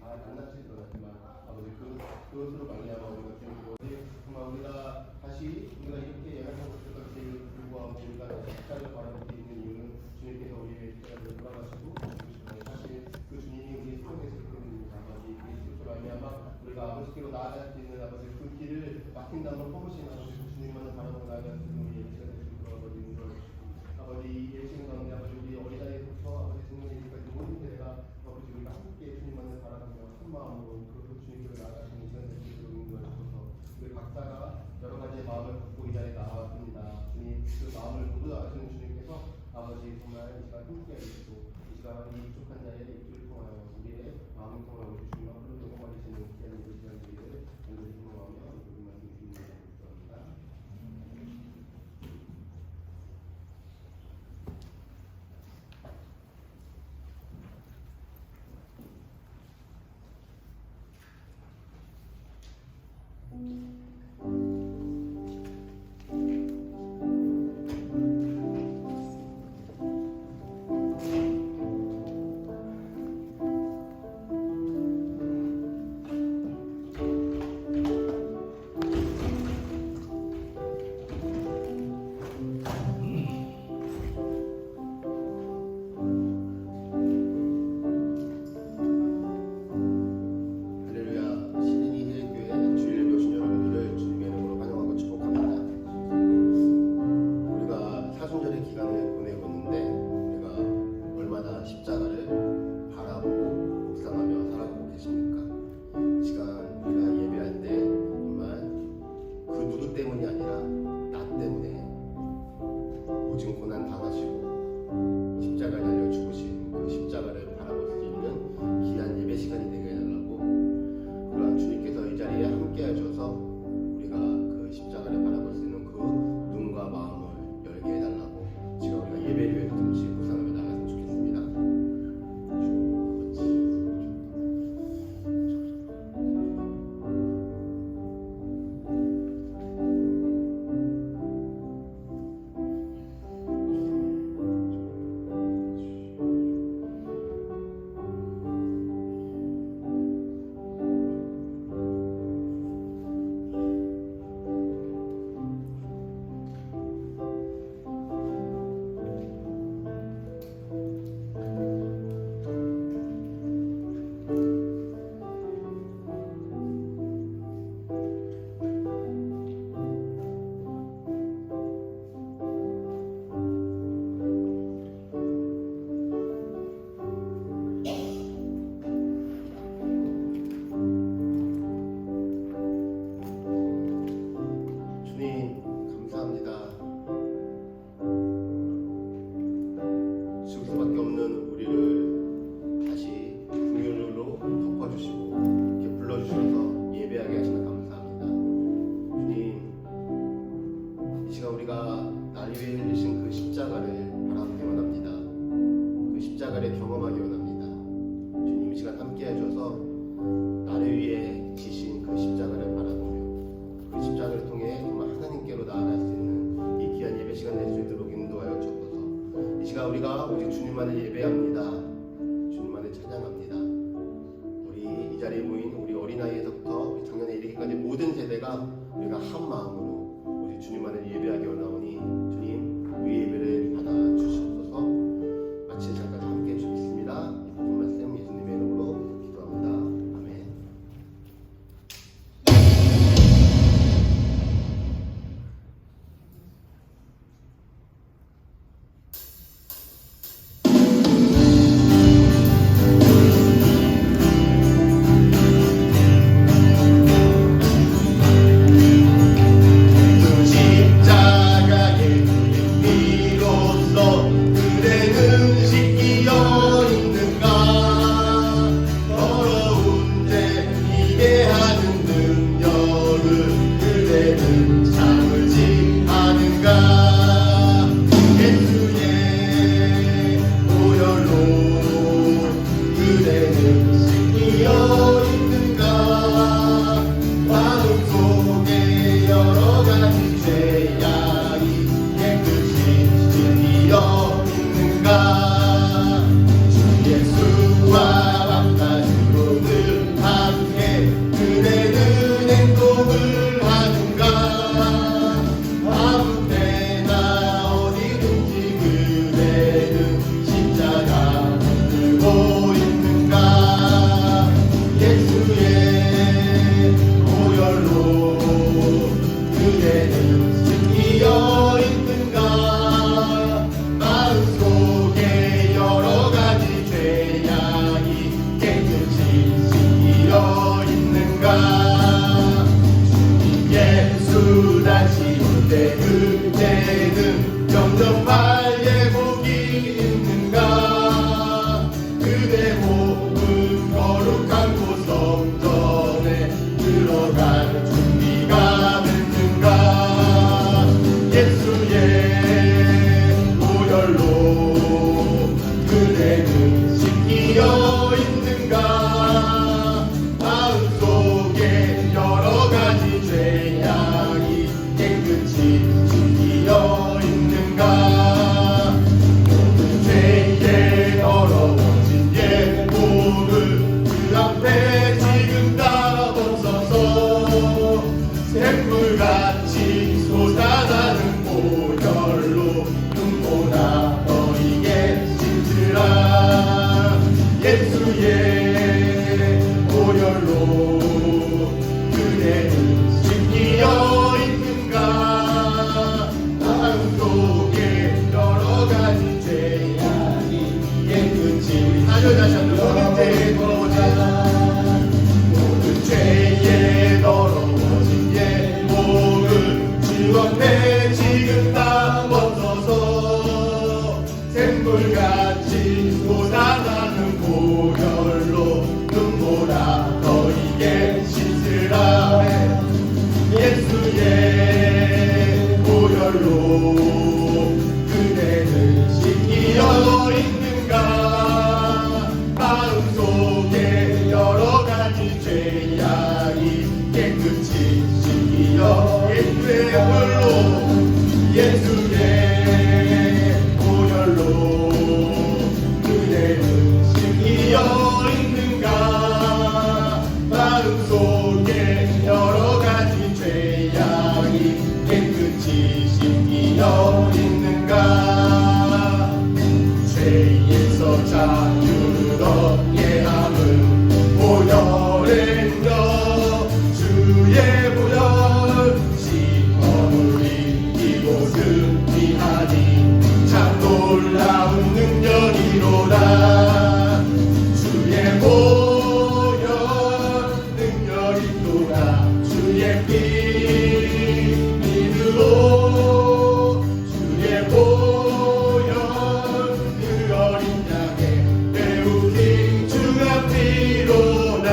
낱낱이 드러났지만 아버지 그것으로 말미암아 우리가 정말 우리가 다시 우리가 이렇게 예약하고 있었던 불구하고 우리가 십자가를 바라보고 있는 이유는 주님께서 우리의 십자가를 돌아가시고 사실 그 주님이 우리의 생명에서 그분입니다. 아버지 그리스도로 말미암아 우리가 아버지께로 나아갈 수 있는 아버지 그 길을 막힌 다음에 뽑으신 아버지 주님만을 바라보고 나아갈 수 있는 우리의 시간 되실 줄 아버지 이 예수님 가운데 아버지 우리 어린아이부터 아버지 생명이기까지 모든 때가 아버지 우리가 함께 주님만을 바라보며 한 마음으로 그 주님께로 나아가시는 시간 되실 줄 믿어주셔서 우리 각자가 여러 가지의 마음을 갖고 이 자리에 나왔습니다. 주님 그 마음을 모두 아시는 주님께서 아버지 정말 이 시간 함께 해주시고 이 시간 이 부족한 자리에 입술을 통하여 우리의 마음을 통하여 우리 주님 앞으로 녹음하시는 귀한 이 시간들을 간절히 소망하며 우리 말씀 주님께 기도합니다. 우리가 오직 주님만을 예배합니다. 주님만을 찬양합니다. 우리 이 자리에 모인 우리 어린아이에서부터 우리 작년에 이르기까지 모든 세대가 우리가 한 마음으로 오직 주님만을 예배하기 원하오니 주님 우리 예배를 받아주시옵소서. 마칠 시간까지 함께 해주시겠습니다. 이 모든 말씀 예수님의 이름으로 기도합니다. 아멘. 예수와 만나주로는 내 몸은 거룩한 곳 성전에 들어갈 준비가 됐는가. 예수의 보혈로 그대는 씻기어 있는가. 마음속에 여러 가지 죄악이 깨끗이 씻기어 있는가. 모든 죄에 더러워진 옛모를 그 앞에 지금 다 벗어서 샘물같이 솟아나는 보혈로 눈보다 너희게 씻으라. 예수의 보혈로 그대는 씻기어 있는가. 마음속에 여러 가지 죄악이 깨끗이 다시 한번 모든 죄에 더러워진 옛모를 주 앞에 지금 다 벗어서 샘물같이 솟아나는 보혈로 눈보라 너희게 씻으라. 예수의 보혈로 그대는 씻기어 있는가. 마음속에 여러 가지 죄악이 깨끗이 씻기어 예수의 보혈로 예수의 보혈로 그대는 씻기어 있는가. 마음속에 여러 가지 죄악이 깨끗이 씻기어 있는가. 죄에서 자유를 얻게 함은 보혈은요 주의 보혈 시험을 이곳을 피하니 참 놀라운 능력이로다. 주의 보혈 능력이 또다. 주의 피 믿으로 주의 보혈 그 어린 양의 배우기 중한 피로다.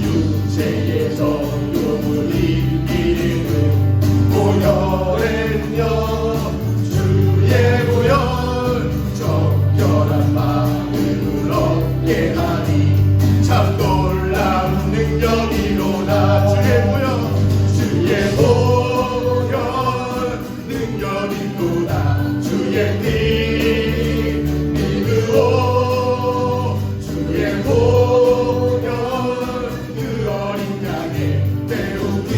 육체에서 욕을 이기는 보혈은요 주의 보혈 정결한 마음을 얻게 하니 참 놀라운 능력이로다. 주의 보혈 주의 보혈 능력이 또다. 주의 피 믿으로 주의 보혈 그 어린 양의 배우기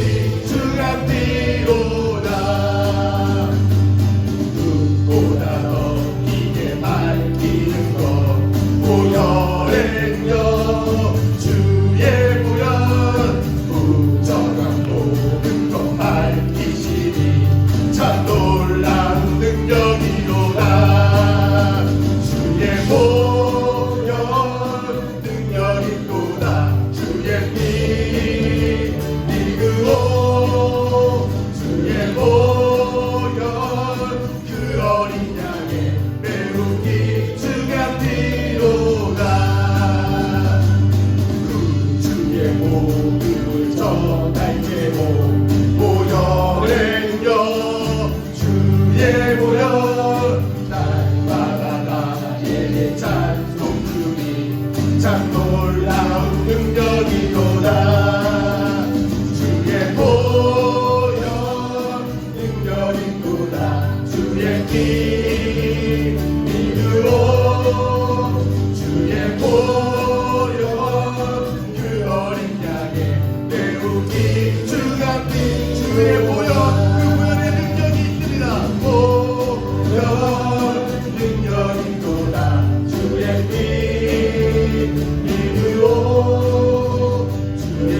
중한 피로다. 눈보다 더 기게 밝히는 것 보혈은요 주의 보혈 부정한 모든 것 밝히시니 참 놀라운 능력이로다. 주의 보혈 능력이 또다. 주의 피 믿으오 주의 보혈 그 어린 양의 배우기 중한 피로다. 그 주의 복음을 전할 제목 보혈은요 주의 보혈 날마다 나에게 찬송 주니 참 놀라운 능력이로다. 주의 보혈 능력이 또다. 주의 피 믿으오 주의 보혈 그 어린 양의 배우기 중한 피 주의 보혈 그 보혈의 능력이 있습니다. 보혈 능력이 또다. 주의 피 믿으오 주의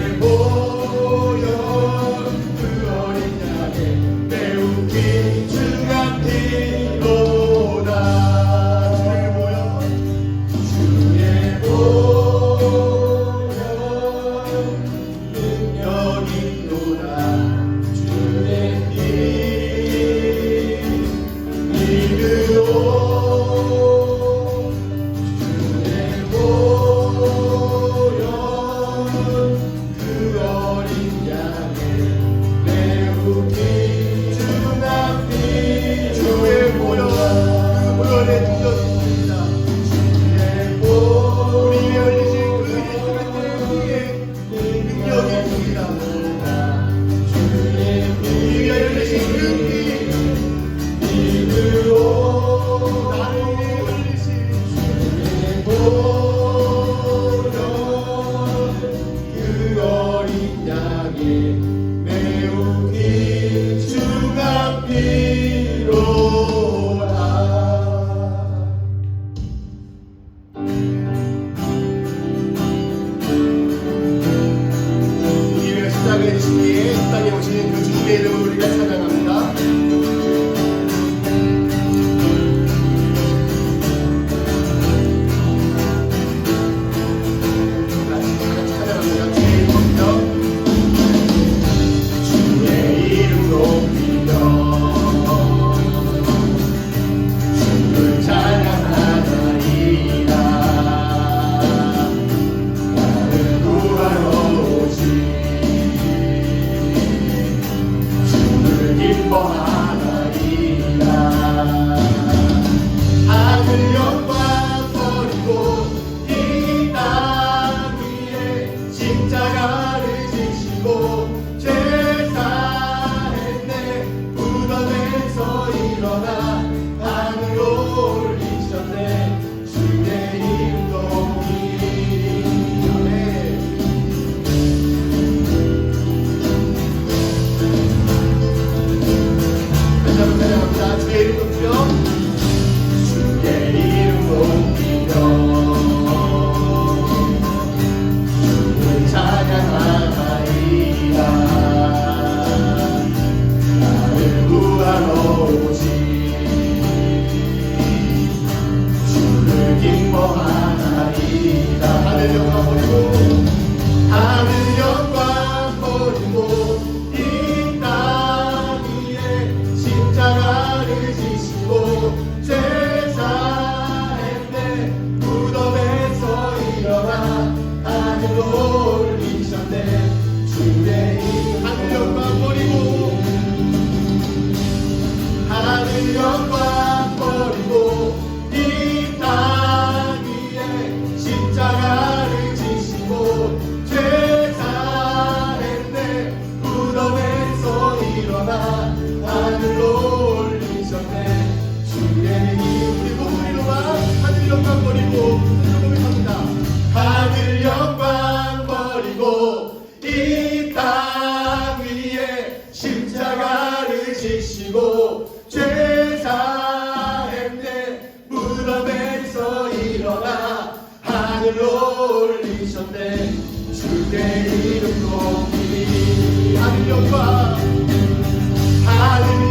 하늘로 올리셨네. 주의 이름 높이 하늘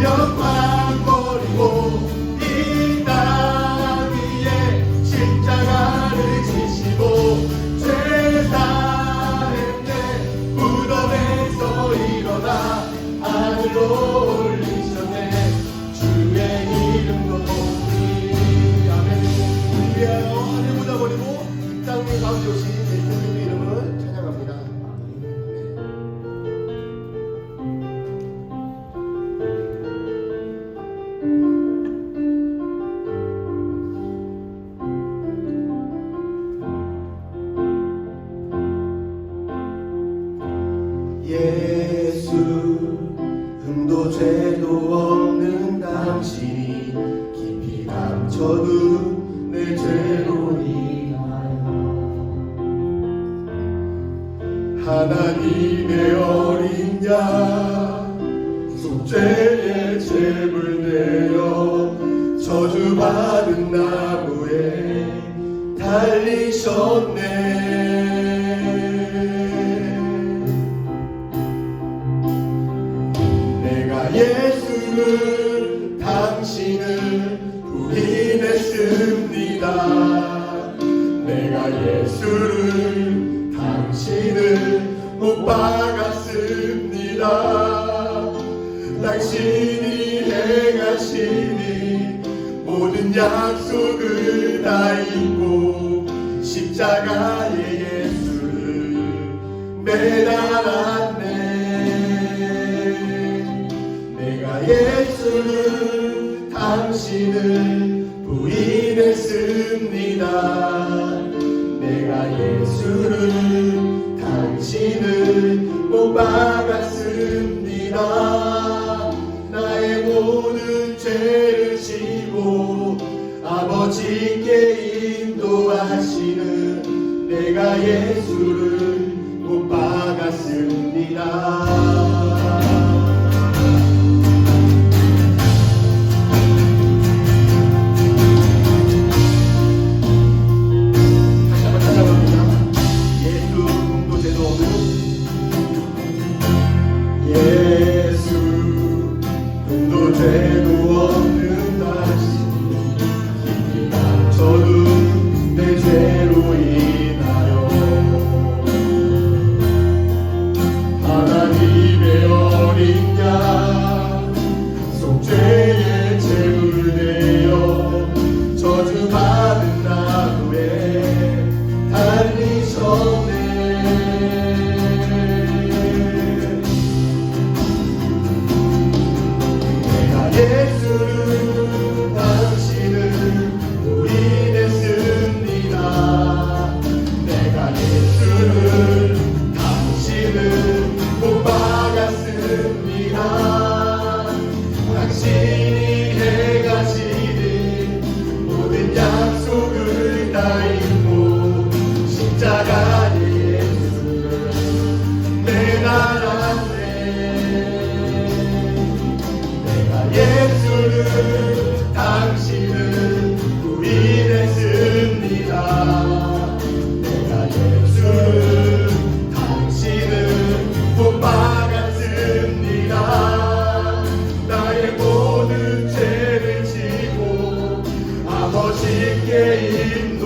영광 버리고 이 땅 위에 십자가를 지시고 죄 사했네. 무덤에서 일어나 하늘로 올리셨네. 주의 이름 높이. 아멘. 위하여 하늘보다 버리고 이 땅 위에 가운데 오신 예수님의 이름을 찬양합니다. 예수 흠도 죄도 없는 당신이 깊이 감춰둔 내 죄로 인하여 하나님의 어린 양 속죄의 제물 내어 저주받은 나무에 달리셨네. 예수를 당신을 부인했습니다. 내가 예수를 당신을 못 박았습니다. 당신이 행하시니 모든 약속을 다 잊고 십자가에 예수를 매달았네. 예수는 당신을 부인했습니다. 내가 예수를 당신을 못 박았습니다. 나의 모든 죄를 지고 아버지께 인도하시는 내가 예수를 못 박았습니다.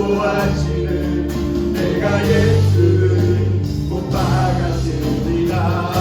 인도하시는 내가 예수를 못 박았습니다.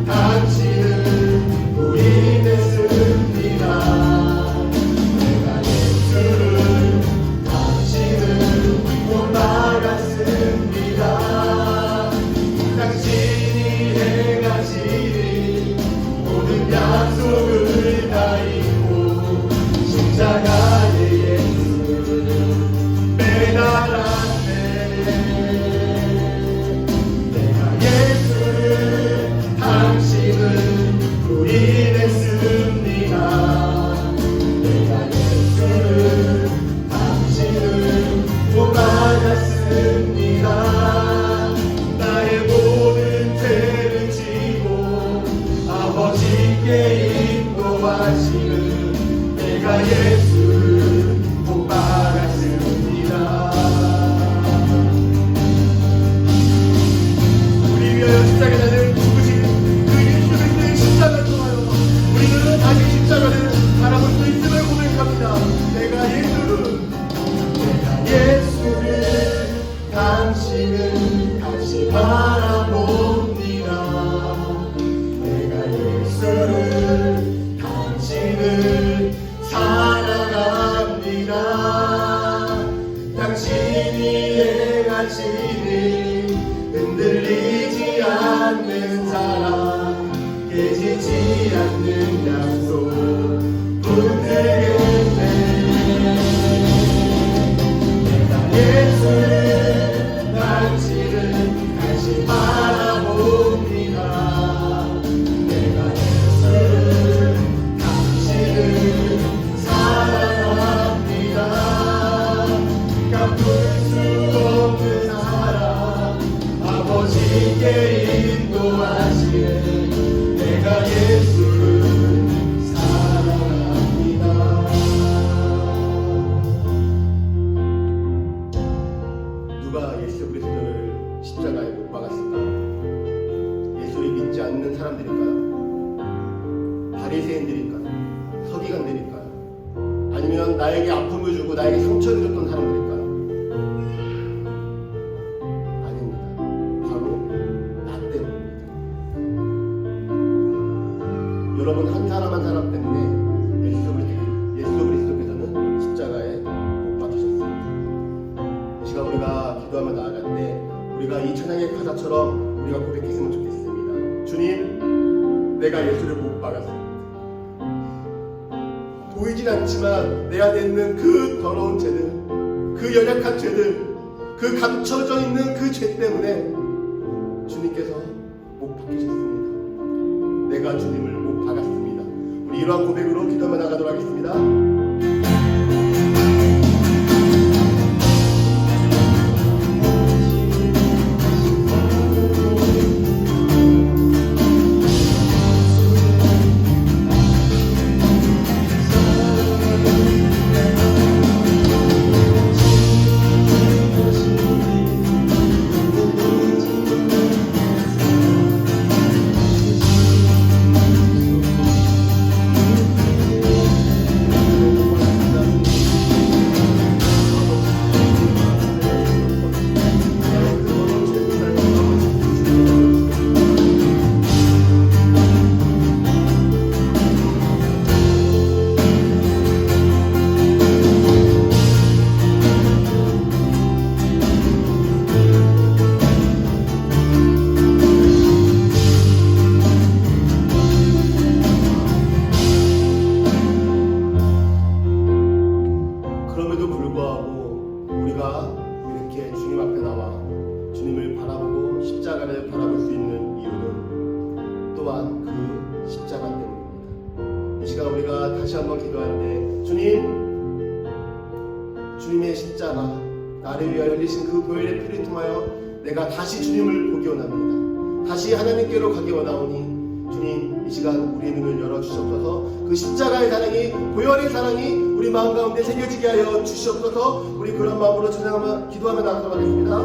당신을 부인했습니다. 내가 예수 예수를 못 박았습니다. 우리 위하여 십자가에 달린 죽으신 그 예수 그리스도의 십자가를 통하여 우리는 다시 십자가를 바라볼 수 있음을 고백합니다. 내가 예수를 당신을 다시 바라봅니다. 내가 예수를 당신을 사랑합니다. 당신이 행하시니 흔들리지 않는 사랑, 깨지지 않는 약속 붙들겠네. 내가 예수를 당신을 다시 바라봅니다. 내가 예수를 당신을 사랑합니다. 갚을 수 없는 사랑 아버지께 인도하시네. 내가 예수를 사랑합니다. 누가 예수 그리스도를 십자가에 못 박았을까? 예수를 믿지 않는 사람들일까요? 바리새인들일까요? 서기관들일까요? 아니면 나에게 아픔을 주고 나에게 상처를 줬던 사람들일까요? 아닙니다. 바로 나 때문입니다. 여러분 한 사람 한 사람 때문에 예수 그리스도께서는 십자가에 못 박히셨습니다. 이 시간 우리가 기도하며 나아갈 때 우리가 이 찬양의 가사처럼 우리가 고백했으면 좋겠습니다. 주님, 내가 예수를 못 박았습니다. 보이진 않지만 내 안에 있는 그 더러운 죄들, 그 연약한 죄들, 그 감춰져 있는 그 죄 때문에 주님께서 못 박히셨습니다. 내가 주님을 못 박았습니다. 우리 이러한 고백으로 기도하며 나가도록 하겠습니다. 그럼에도 불구하고 우리가 이렇게 주님 앞에 나와 주님을 바라보고 십자가를 바라볼 수 있는 이유는 또한 그 십자가 때문입니다. 이 시간 우리가 다시 한번 기도할 때 주님의 십자가, 나를 위하여 흘리신 그 보혈의 피를 통하여 내가 다시 주님을 보기 원합니다. 다시 하나님께로 가기 원하오니 주님, 이 시간 우리의 눈을 열어주시옵소서. 그 십자가의 사랑이, 보혈의 사랑이 우리 마음 가운데 새겨지게 하여 주시옵소서. 우리 그런 마음으로 찬양하며 기도하며 나가도록 하겠습니다.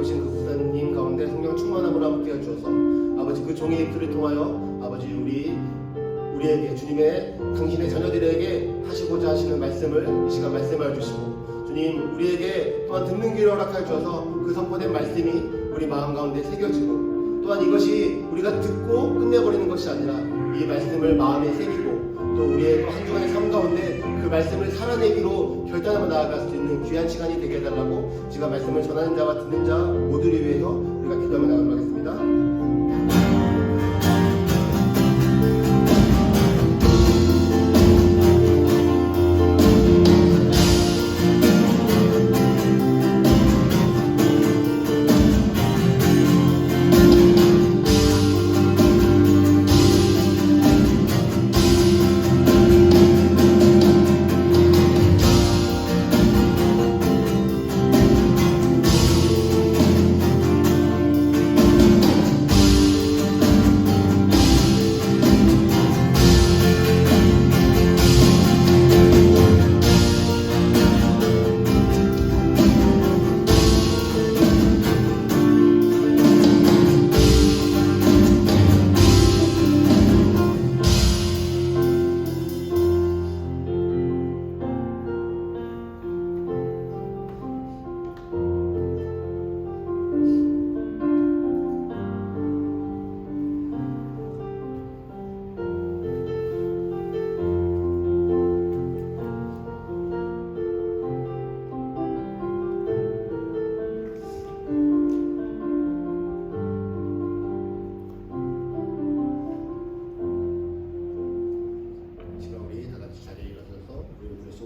오신 그 목사님 가운데 성령 충만함으로 함께 해주셔서 아버지 그 종의 입술을 통하여 아버지 우리에게 주님의 당신의 자녀들에게 하시고자 하시는 말씀을 이 시간 말씀하여 주시고 주님 우리에게 또한 듣는 길을 허락하여 주셔서 그 선포된 말씀이 우리 마음 가운데 새겨지고 또한 이것이 우리가 듣고 끝내버리는 것이 아니라 이 말씀을 마음에 새기고 또 우리의 또 한 주간의 삶 가운데 그 말씀을 살아내기로 결단하고 나아갈 수 있는 귀한 시간이 되게 해달라고 지금 말씀을 전하는 자와 듣는 자 모두를 위해서 우리가 기도하며 나가도록 하겠습니다.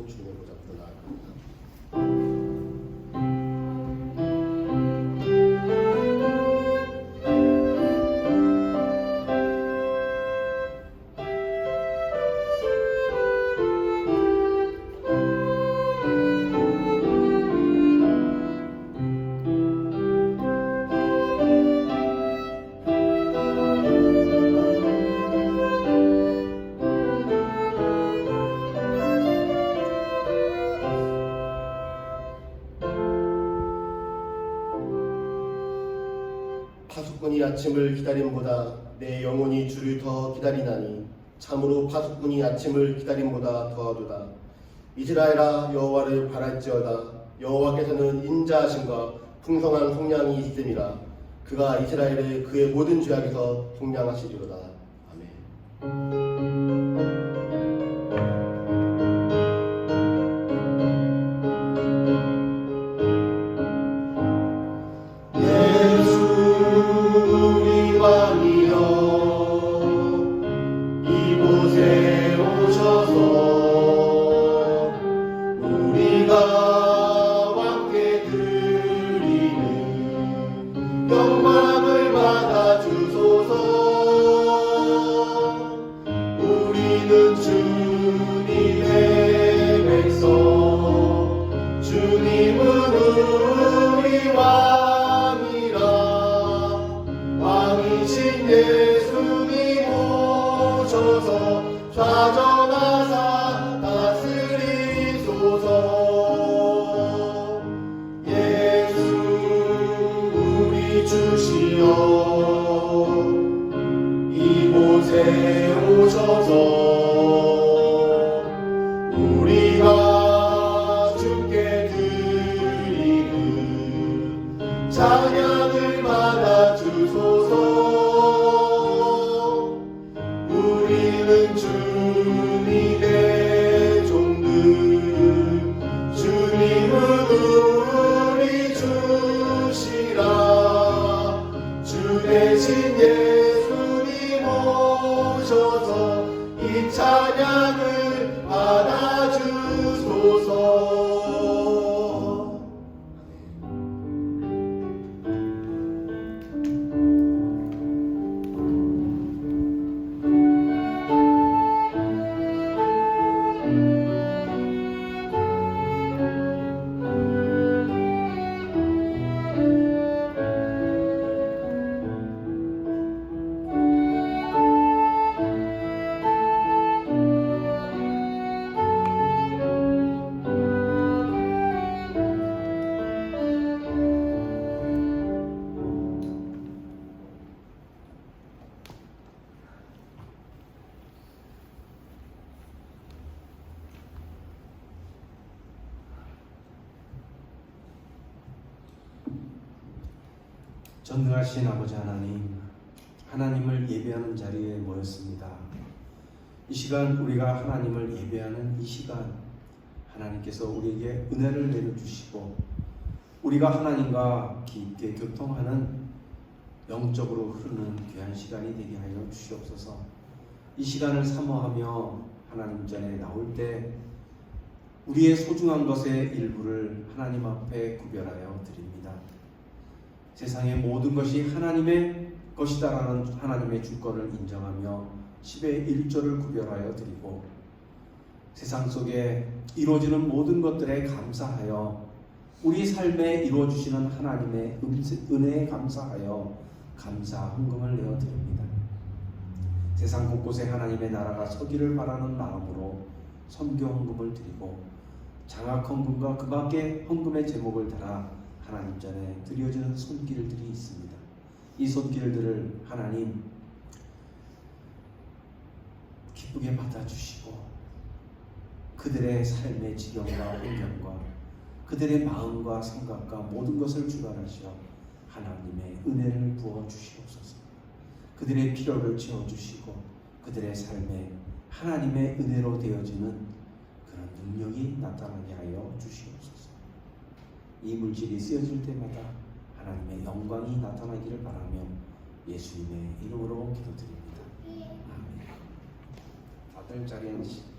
주님의 보좌 앞으로 나아갑니다. 파수꾼이 아침을 기다림보다 내 영혼이 주를 더 기다리나니 참으로 파수꾼이 아침을 기다림보다 더하도다. 이스라엘아 여호와를 바랄지어다. 여호와께서는 인자하심과 풍성한 속량이 있음이라. 그가 이스라엘을 그의 모든 죄악에서 속량하시리로다. 아멘. 이곳에 오셔서 우리가 왕께 드리는 영광을 받아 주소서. 우리는 주님의 백성, 주님은 우리 왕이라. 왕이신 예수님 오셔서 좌정하사 다스리소서. 예수 우리 주시여 이곳에 오셔서 우리가 주께 드리는 찬양을 받아 주소서. 우리는 주님의 전능하신 아버지 하나님을 예배하는 자리에 모였습니다. 이 시간 우리가 하나님을 예배하는 이 시간, 하나님께서 우리에게 은혜를 내려주시고 우리가 하나님과 깊게 교통하는 영적으로 흐르는 귀한 시간이 되게 하여 주시옵소서. 이 시간을 사모하며 하나님 전에 나올 때 우리의 소중한 것의 일부를 하나님 앞에 구별하여 드립니다. 세상의 모든 것이 하나님의 것이다라는 하나님의 주권을 인정하며 10의 1조를 구별하여 드리고 세상 속에 이루어지는 모든 것들에 감사하여 우리 삶에 이루어주시는 하나님의 은혜에 감사하여 감사 헌금을 내어드립니다. 세상 곳곳에 하나님의 나라가 서기를 바라는 마음으로 선교 헌금을 드리고 장학 헌금과 그 밖에 헌금의 제목을 달아 하나님 전에 드려지는 손길들이 있습니다. 이 손길들을 하나님 기쁘게 받아주시고 그들의 삶의 지경과 환경과 그들의 마음과 생각과 모든 것을 주관하시어 하나님의 은혜를 부어주시옵소서. 그들의 필요를 채워주시고 그들의 삶에 하나님의 은혜로 되어지는 그런 능력이 나타나게 하여 주시옵소서. 이 물질이 쓰여질 때마다 하나님의 영광이 나타나기를 바라며 예수님의 이름으로 기도드립니다. 아멘. 다들 자리에 앉으시고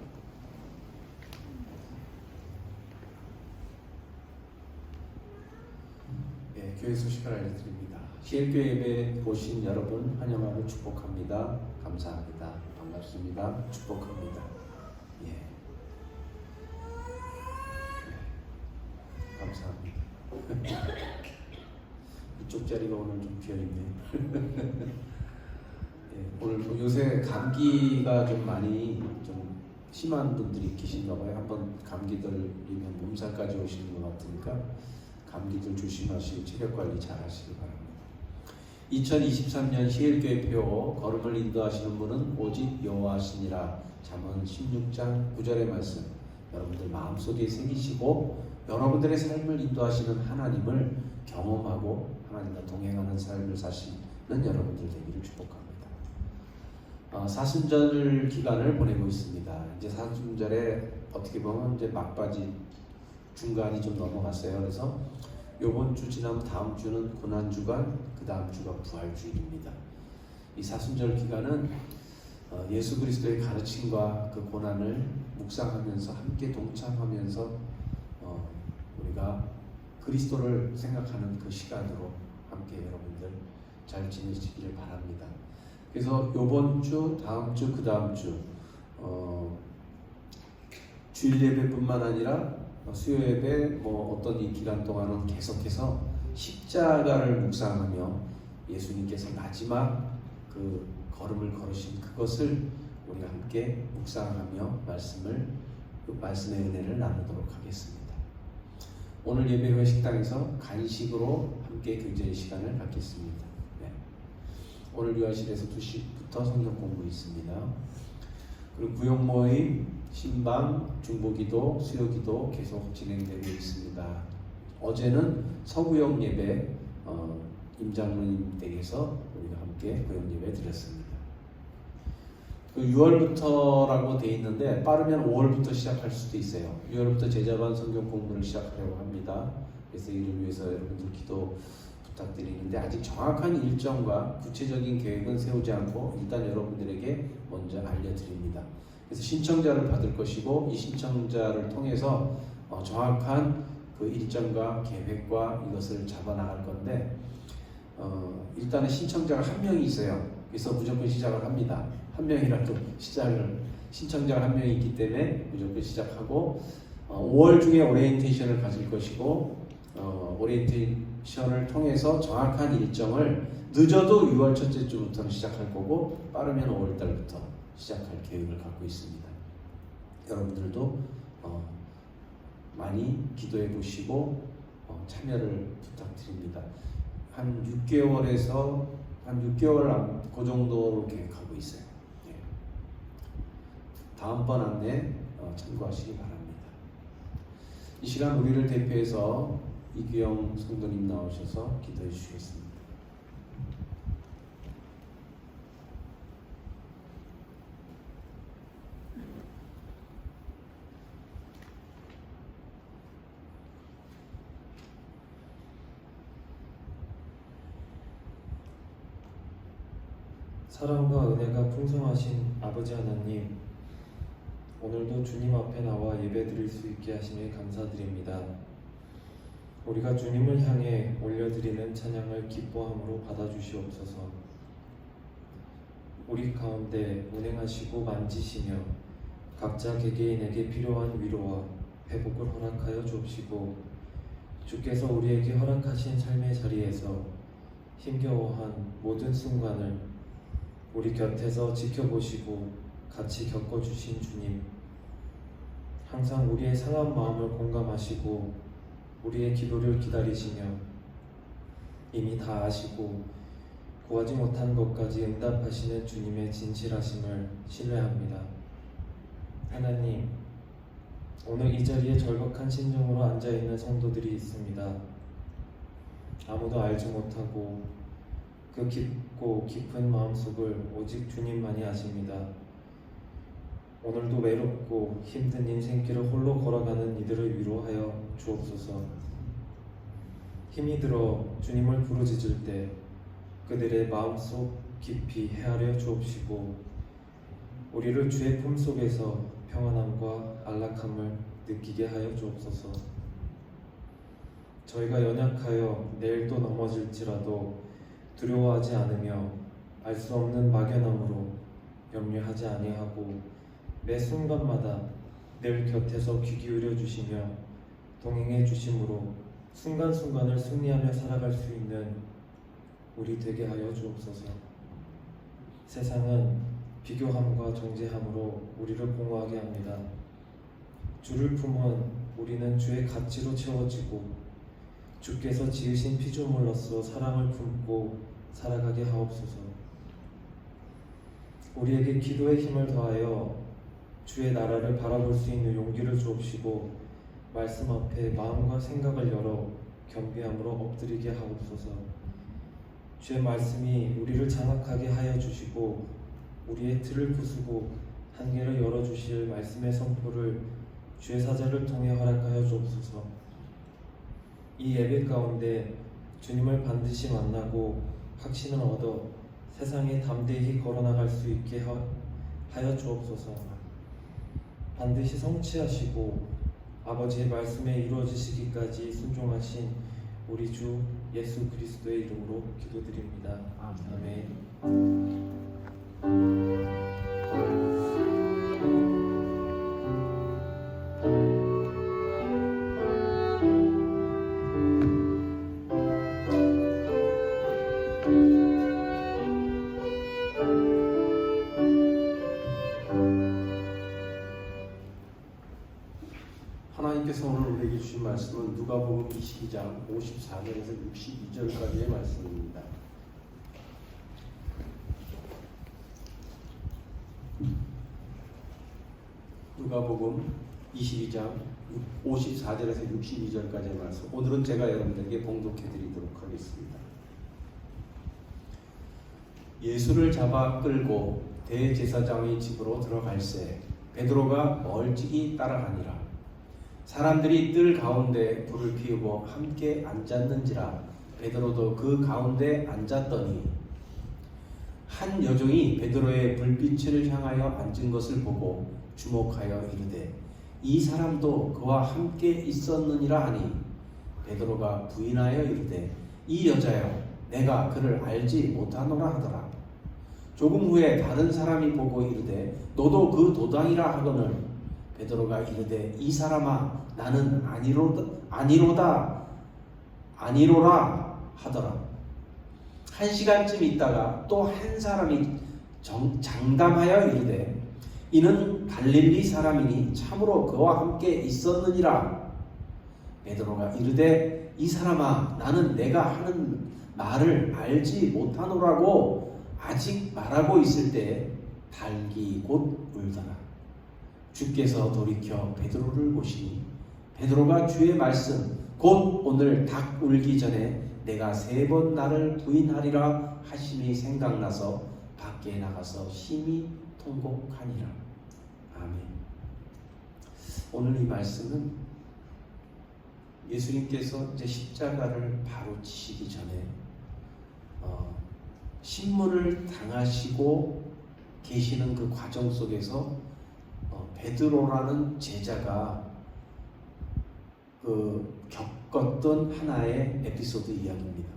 교회 소식을 알려드립니다. 시엘교회 예배 오신 여러분 환영하고 축복합니다. 감사합니다. 반갑습니다. 축복합니다. 예. 감사합니다. 이쪽 자리가 오늘 좀 비어있네. 예, 오늘 요새 감기가 좀 많이 좀 심한 분들이 계신가 봐요. 한번 감기 들리면 몸살까지 오시는 것 같으니까 감기들 조심하시고 체력 관리 잘 하시기 바랍니다. 2023년 시엘교회 표 걸음을 인도하시는 분은 오직 여호와시니라. 잠언 16장 9절의 말씀 여러분들 마음속에 새기시고 여러분들의 삶을 인도하시는 하나님을 경험하고 하나님과 동행하는 삶을 사시는 여러분들 되기를 축복합니다. 사순절 기간을 보내고 있습니다. 이제 사순절에 어떻게 보면 이제 막바지 중간이 좀 넘어갔어요. 그래서 요번 주 지나면 다음 주는 고난주간, 그 다음 주가 부활주일입니다. 이 사순절 기간은 예수 그리스도의 가르침과 그 고난을 묵상하면서 함께 동참하면서 우리가 그리스도를 생각하는 그 시간으로 함께 여러분들 잘 지내시기를 바랍니다. 그래서 요번 주, 다음 주, 그 다음 주 주일 예배뿐만 아니라 수요 예배 어떤 이 기간 동안은 계속해서 십자가를 묵상하며 예수님께서 마지막 그 걸음을 걸으신 그것을 우리가 함께 묵상하며 말씀의 은혜를 나누도록 하겠습니다. 오늘 예배 후에 식당에서 간식으로 함께 교제의 시간을 갖겠습니다. 네. 오늘 유아실에서 2시부터 성경 공부 있습니다. 그리고 구역 모임, 신방, 중보기도, 수요기도 계속 진행되고 있습니다. 어제는 서구역 예배 임장로님 댁에서 우리가 함께 구역 예배 드렸습니다. 6월부터라고 돼 있는데 빠르면 5월부터 시작할 수도 있어요. 6월부터 제자반 성경 공부를 시작하려고 합니다. 그래서 이를 위해서 여러분들 기도 부탁드리는데 아직 정확한 일정과 구체적인 계획은 세우지 않고 일단 여러분들에게 먼저 알려드립니다. 그래서 신청자를 받을 것이고 이 신청자를 통해서 정확한 그 일정과 계획과 이것을 잡아나갈 건데 일단은 신청자가 한 명이 있어요. 그래서 무조건 시작을 합니다. 한 명이라도 신청자가 한 명이 있기 때문에 무조건 시작하고 5월 중에 오리엔테이션을 가질 것이고 오리엔테이션을 통해서 정확한 일정을 늦어도 6월 첫째 주부터는 시작할 거고 빠르면 5월 달부터 시작할 계획을 갖고 있습니다. 여러분들도 많이 기도해 보시고 참여를 부탁드립니다. 한 6개월에서 한 6개월 그 정도로 계획하고 있어요. 네. 다음번 안내 참고하시기 바랍니다. 이 시간 우리를 대표해서 이규영 성도님 나오셔서 기도해 주시겠습니다. 사랑과 은혜가 풍성하신 아버지 하나님, 오늘도 주님 앞에 나와 예배드릴 수 있게 하시니 감사드립니다. 우리가 주님을 향해 올려드리는 찬양을 기뻐함으로 받아주시옵소서. 우리 가운데 운행하시고 만지시며 각자 개개인에게 필요한 위로와 회복을 허락하여 주옵시고, 주께서 우리에게 허락하신 삶의 자리에서 힘겨워한 모든 순간을 우리 곁에서 지켜보시고 같이 겪어주신 주님, 항상 우리의 상한 마음을 공감하시고 우리의 기도를 기다리시며 이미 다 아시고 구하지 못한 것까지 응답하시는 주님의 진실하심을 신뢰합니다. 하나님, 오늘 이 자리에 절박한 심정으로 앉아있는 성도들이 있습니다. 아무도 알지 못하고 그 깊고 깊은 마음속을 오직 주님만이 아십니다. 오늘도 외롭고 힘든 인생길을 홀로 걸어가는 이들을 위로하여 주옵소서. 힘이 들어 주님을 부르짖을 때 그들의 마음속 깊이 헤아려 주옵시고, 우리를 주의 품속에서 평안함과 안락함을 느끼게 하여 주옵소서. 저희가 연약하여 내일도 넘어질지라도 두려워하지 않으며 알 수 없는 막연함으로 염려하지 아니하고 매 순간마다 늘 곁에서 귀 기울여 주시며 동행해 주심으로 순간순간을 승리하며 살아갈 수 있는 우리 되게 하여 주옵소서. 세상은 비교함과 정죄함으로 우리를 공허하게 합니다. 주를 품은 우리는 주의 가치로 채워지고 주께서 지으신 피조물로서 사랑을 품고 살아가게 하옵소서. 우리에게 기도의 힘을 더하여 주의 나라를 바라볼 수 있는 용기를 주옵시고, 말씀 앞에 마음과 생각을 열어 겸비함으로 엎드리게 하옵소서. 주의 말씀이 우리를 장악하게 하여 주시고 우리의 틀을 부수고 한계를 열어주실 말씀의 선포를 주의 사자를 통해 허락하여 주옵소서. 이 예배 가운데 주님을 반드시 만나고 확신을 얻어 세상에 담대히 걸어나갈 수 있게 하여 주옵소서. 반드시 성취하시고 아버지의 말씀에 이루어지시기까지 순종하신 우리 주 예수 그리스도의 이름으로 기도드립니다. 아멘. 하나님께서 오늘 우리에게 주신 말씀은 누가복음 22장 54절에서 62절까지의 말씀입니다. 누가복음 22장 54절에서 62절까지의 말씀, 오늘은 제가 여러분들에게 봉독해 드리도록 하겠습니다. 예수를 잡아 끌고 대제사장의 집으로 들어갈새 베드로가 멀찍이 따라가니라. 사람들이 뜰 가운데 불을 피우고 함께 앉았는지라 베드로도 그 가운데 앉았더니 한 여종이 베드로의 불빛을 향하여 앉은 것을 보고 주목하여 이르되 이 사람도 그와 함께 있었느니라 하니, 베드로가 부인하여 이르되 이 여자여, 내가 그를 알지 못하노라 하더라. 조금 후에 다른 사람이 보고 이르되 너도 그 도당이라 하거늘 베드로가 이르되 이 사람아, 나는 아니로라 하더라. 한 시간쯤 있다가 또 한 사람이 장담하여 이르되 이는 갈릴리 사람이니 참으로 그와 함께 있었느니라. 베드로가 이르되 이 사람아, 나는 내가 하는 말을 알지 못하노라고 아직 말하고 있을 때 닭이 곧 울더라. 주께서 돌이켜 베드로를 보시니 베드로가 주의 말씀 곧 오늘 닭 울기 전에 내가 3번 나를 부인하리라 하심이 생각나서 밖에 나가서 심히 통곡하니라. 아멘. 오늘 이 말씀은 예수님께서 이제 십자가를 바로 치시기 전에 신문을 당하시고 계시는 그 과정 속에서 베드로라는 제자가 겪었던 하나의 에피소드 이야기입니다.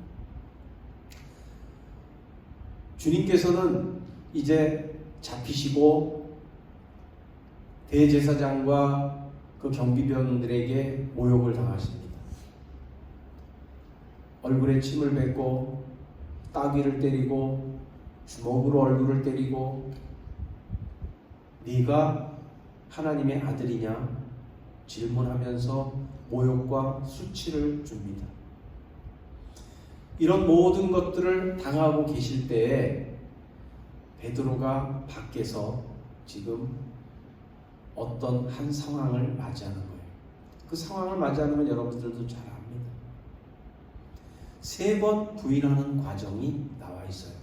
주님께서는 이제 잡히시고 대제사장과 그 경비병들에게 모욕을 당하십니다. 얼굴에 침을 뱉고 따귀를 때리고 주먹으로 얼굴을 때리고 네가 하나님의 아들이냐 질문하면서 모욕과 수치를 줍니다. 이런 모든 것들을 당하고 계실 때에 베드로가 밖에서 지금 어떤 한 상황을 맞이하는 거예요. 그 상황을 맞이하는 건 여러분들도 잘 압니다. 3번 부인하는 과정이 나와 있어요.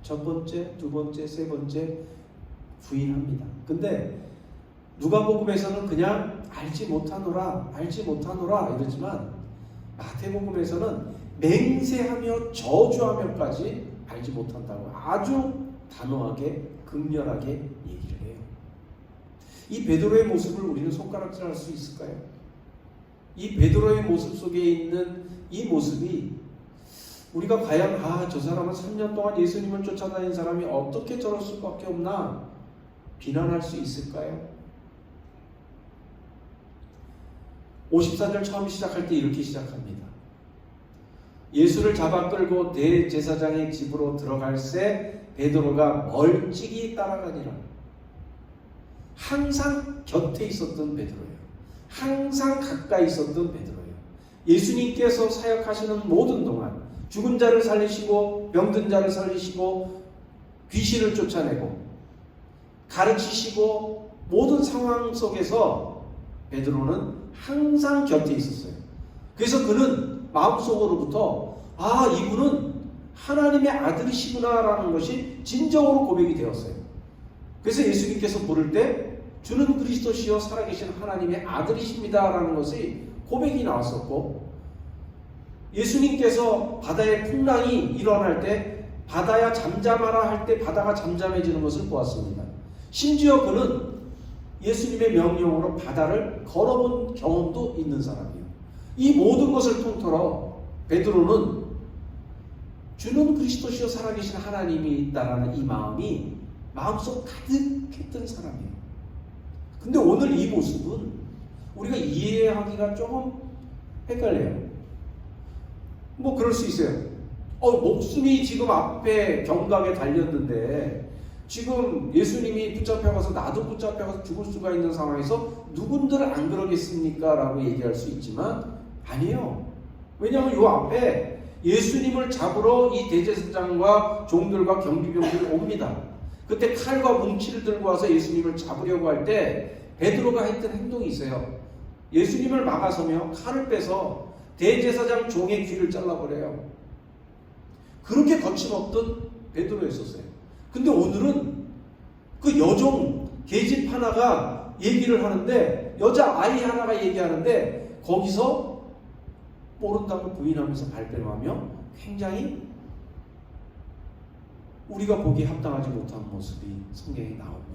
첫 번째, 두 번째, 세 번째 부인합니다. 근데 누가복음에서는 그냥 알지 못하노라 이러지만 마태복음에서는 맹세하며 저주하며까지 알지 못한다고 아주 단호하게 극렬하게 얘기를 해요. 이 베드로의 모습을 우리는 손가락질할 수 있을까요? 이 베드로의 모습 속에 있는 이 모습이 우리가 과연 저 사람은 3년 동안 예수님을 쫓아다닌 사람이 어떻게 저럴 수밖에 없나 비난할 수 있을까요? 54절 처음 시작할 때 이렇게 시작합니다. 예수를 잡아 끌고 대제사장의 집으로 들어갈새 베드로가 멀찍이 따라가니라. 항상 곁에 있었던 베드로예요. 항상 가까이 있었던 베드로예요. 예수님께서 사역하시는 모든 동안 죽은 자를 살리시고 병든 자를 살리시고 귀신을 쫓아내고 가르치시고 모든 상황 속에서 베드로는 항상 곁에 있었어요. 그래서 그는 마음속으로부터 이분은 하나님의 아들이시구나라는 것이 진정으로 고백이 되었어요. 그래서 예수님께서 부를 때 주는 그리스도시요 살아계신 하나님의 아들이십니다라는 것이 고백이 나왔었고, 예수님께서 바다의 풍랑이 일어날 때 바다야 잠잠하라 할 때 바다가 잠잠해지는 것을 보았습니다. 심지어 그는 예수님의 명령으로 바다를 걸어본 경험도 있는 사람이에요. 이 모든 것을 통틀어 베드로는 주는 그리스도시요 살아계신 하나님이 있다라는 이 마음이 마음속 가득했던 사람이에요. 근데 오늘 이 모습은 우리가 이해하기가 조금 헷갈려요. 뭐 그럴 수 있어요. 목숨이 지금 앞에 경각에 달렸는데 지금 예수님이 붙잡혀가서 나도 붙잡혀가서 죽을 수가 있는 상황에서 누군들 안 그러겠습니까? 라고 얘기할 수 있지만 아니에요. 왜냐하면 이 앞에 예수님을 잡으러 이 대제사장과 종들과 경비병들이 옵니다. 그때 칼과 뭉치를 들고 와서 예수님을 잡으려고 할 때 베드로가 했던 행동이 있어요. 예수님을 막아서며 칼을 빼서 대제사장 종의 귀를 잘라버려요. 그렇게 거침없던 베드로였었어요. 근데 오늘은 그 여종 계집 하나가 얘기를 하는데, 여자 아이 하나가 얘기하는데 거기서 모른다고 부인하면서 발뺌하며 굉장히 우리가 보기에 합당하지 못한 모습이 성경에 나옵니다.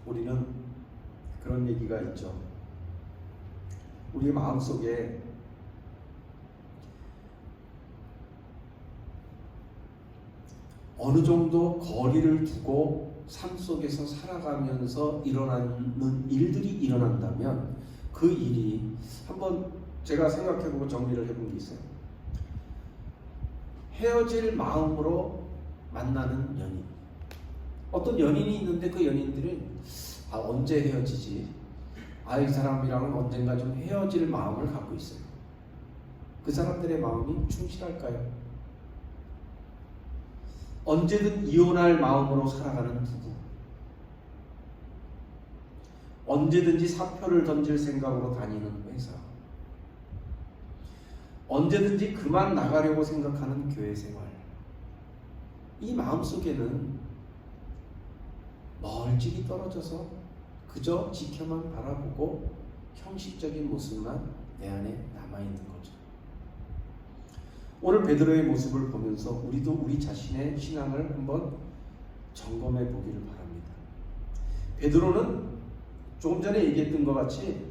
우리는 그런 얘기가 있죠. 우리 마음속에 어느 정도 거리를 두고 삶 속에서 살아가면서 일어나는 일들이 일어난다면 그 일이, 한번 제가 생각해보고 정리를 해본 게 있어요. 헤어질 마음으로 만나는 연인. 어떤 연인이 있는데 그 연인들은 언제 헤어지지? 이 사람이랑은 언젠가 좀 헤어질 마음을 갖고 있어요. 그 사람들의 마음이 충실할까요? 언제든 이혼할 마음으로 살아가는 부부, 언제든지 사표를 던질 생각으로 다니는 회사, 언제든지 그만 나가려고 생각하는 교회 생활, 이 마음속에는 멀찍이 떨어져서 그저 지켜만 바라보고 형식적인 모습만 내 안에 남아있는 거죠. 오늘 베드로의 모습을 보면서 우리도 우리 자신의 신앙을 한번 점검해 보기를 바랍니다. 베드로는 조금 전에 얘기했던 것 같이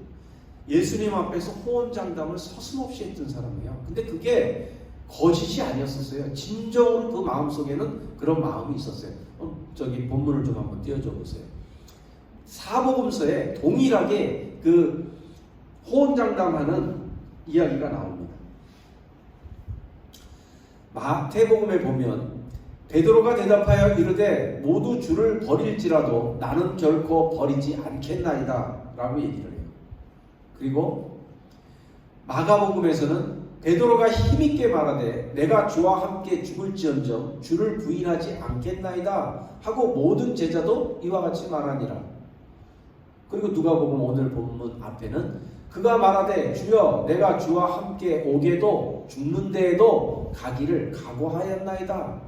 예수님 앞에서 호언장담을 서슴없이 했던 사람이에요. 근데 그게 거짓이 아니었었어요. 진정으로 그 마음속에는 그런 마음이 있었어요. 저기 본문을 좀 한번 띄워줘 보세요. 사복음서에 동일하게 그 호언장담하는 이야기가 나옵니다. 마태복음에 보면 베드로가 대답하여 이르되 모두 주를 버릴지라도 나는 결코 버리지 않겠나이다 라고 얘기를 해요. 그리고 마가복음에서는 베드로가 힘있게 말하되 내가 주와 함께 죽을지언정 주를 부인하지 않겠나이다 하고 모든 제자도 이와 같이 말하니라. 그리고 누가복음 오늘 본문 앞에는 그가 말하되 주여 내가 주와 함께 오게도 죽는 데에도 가기를 각오하였나이다.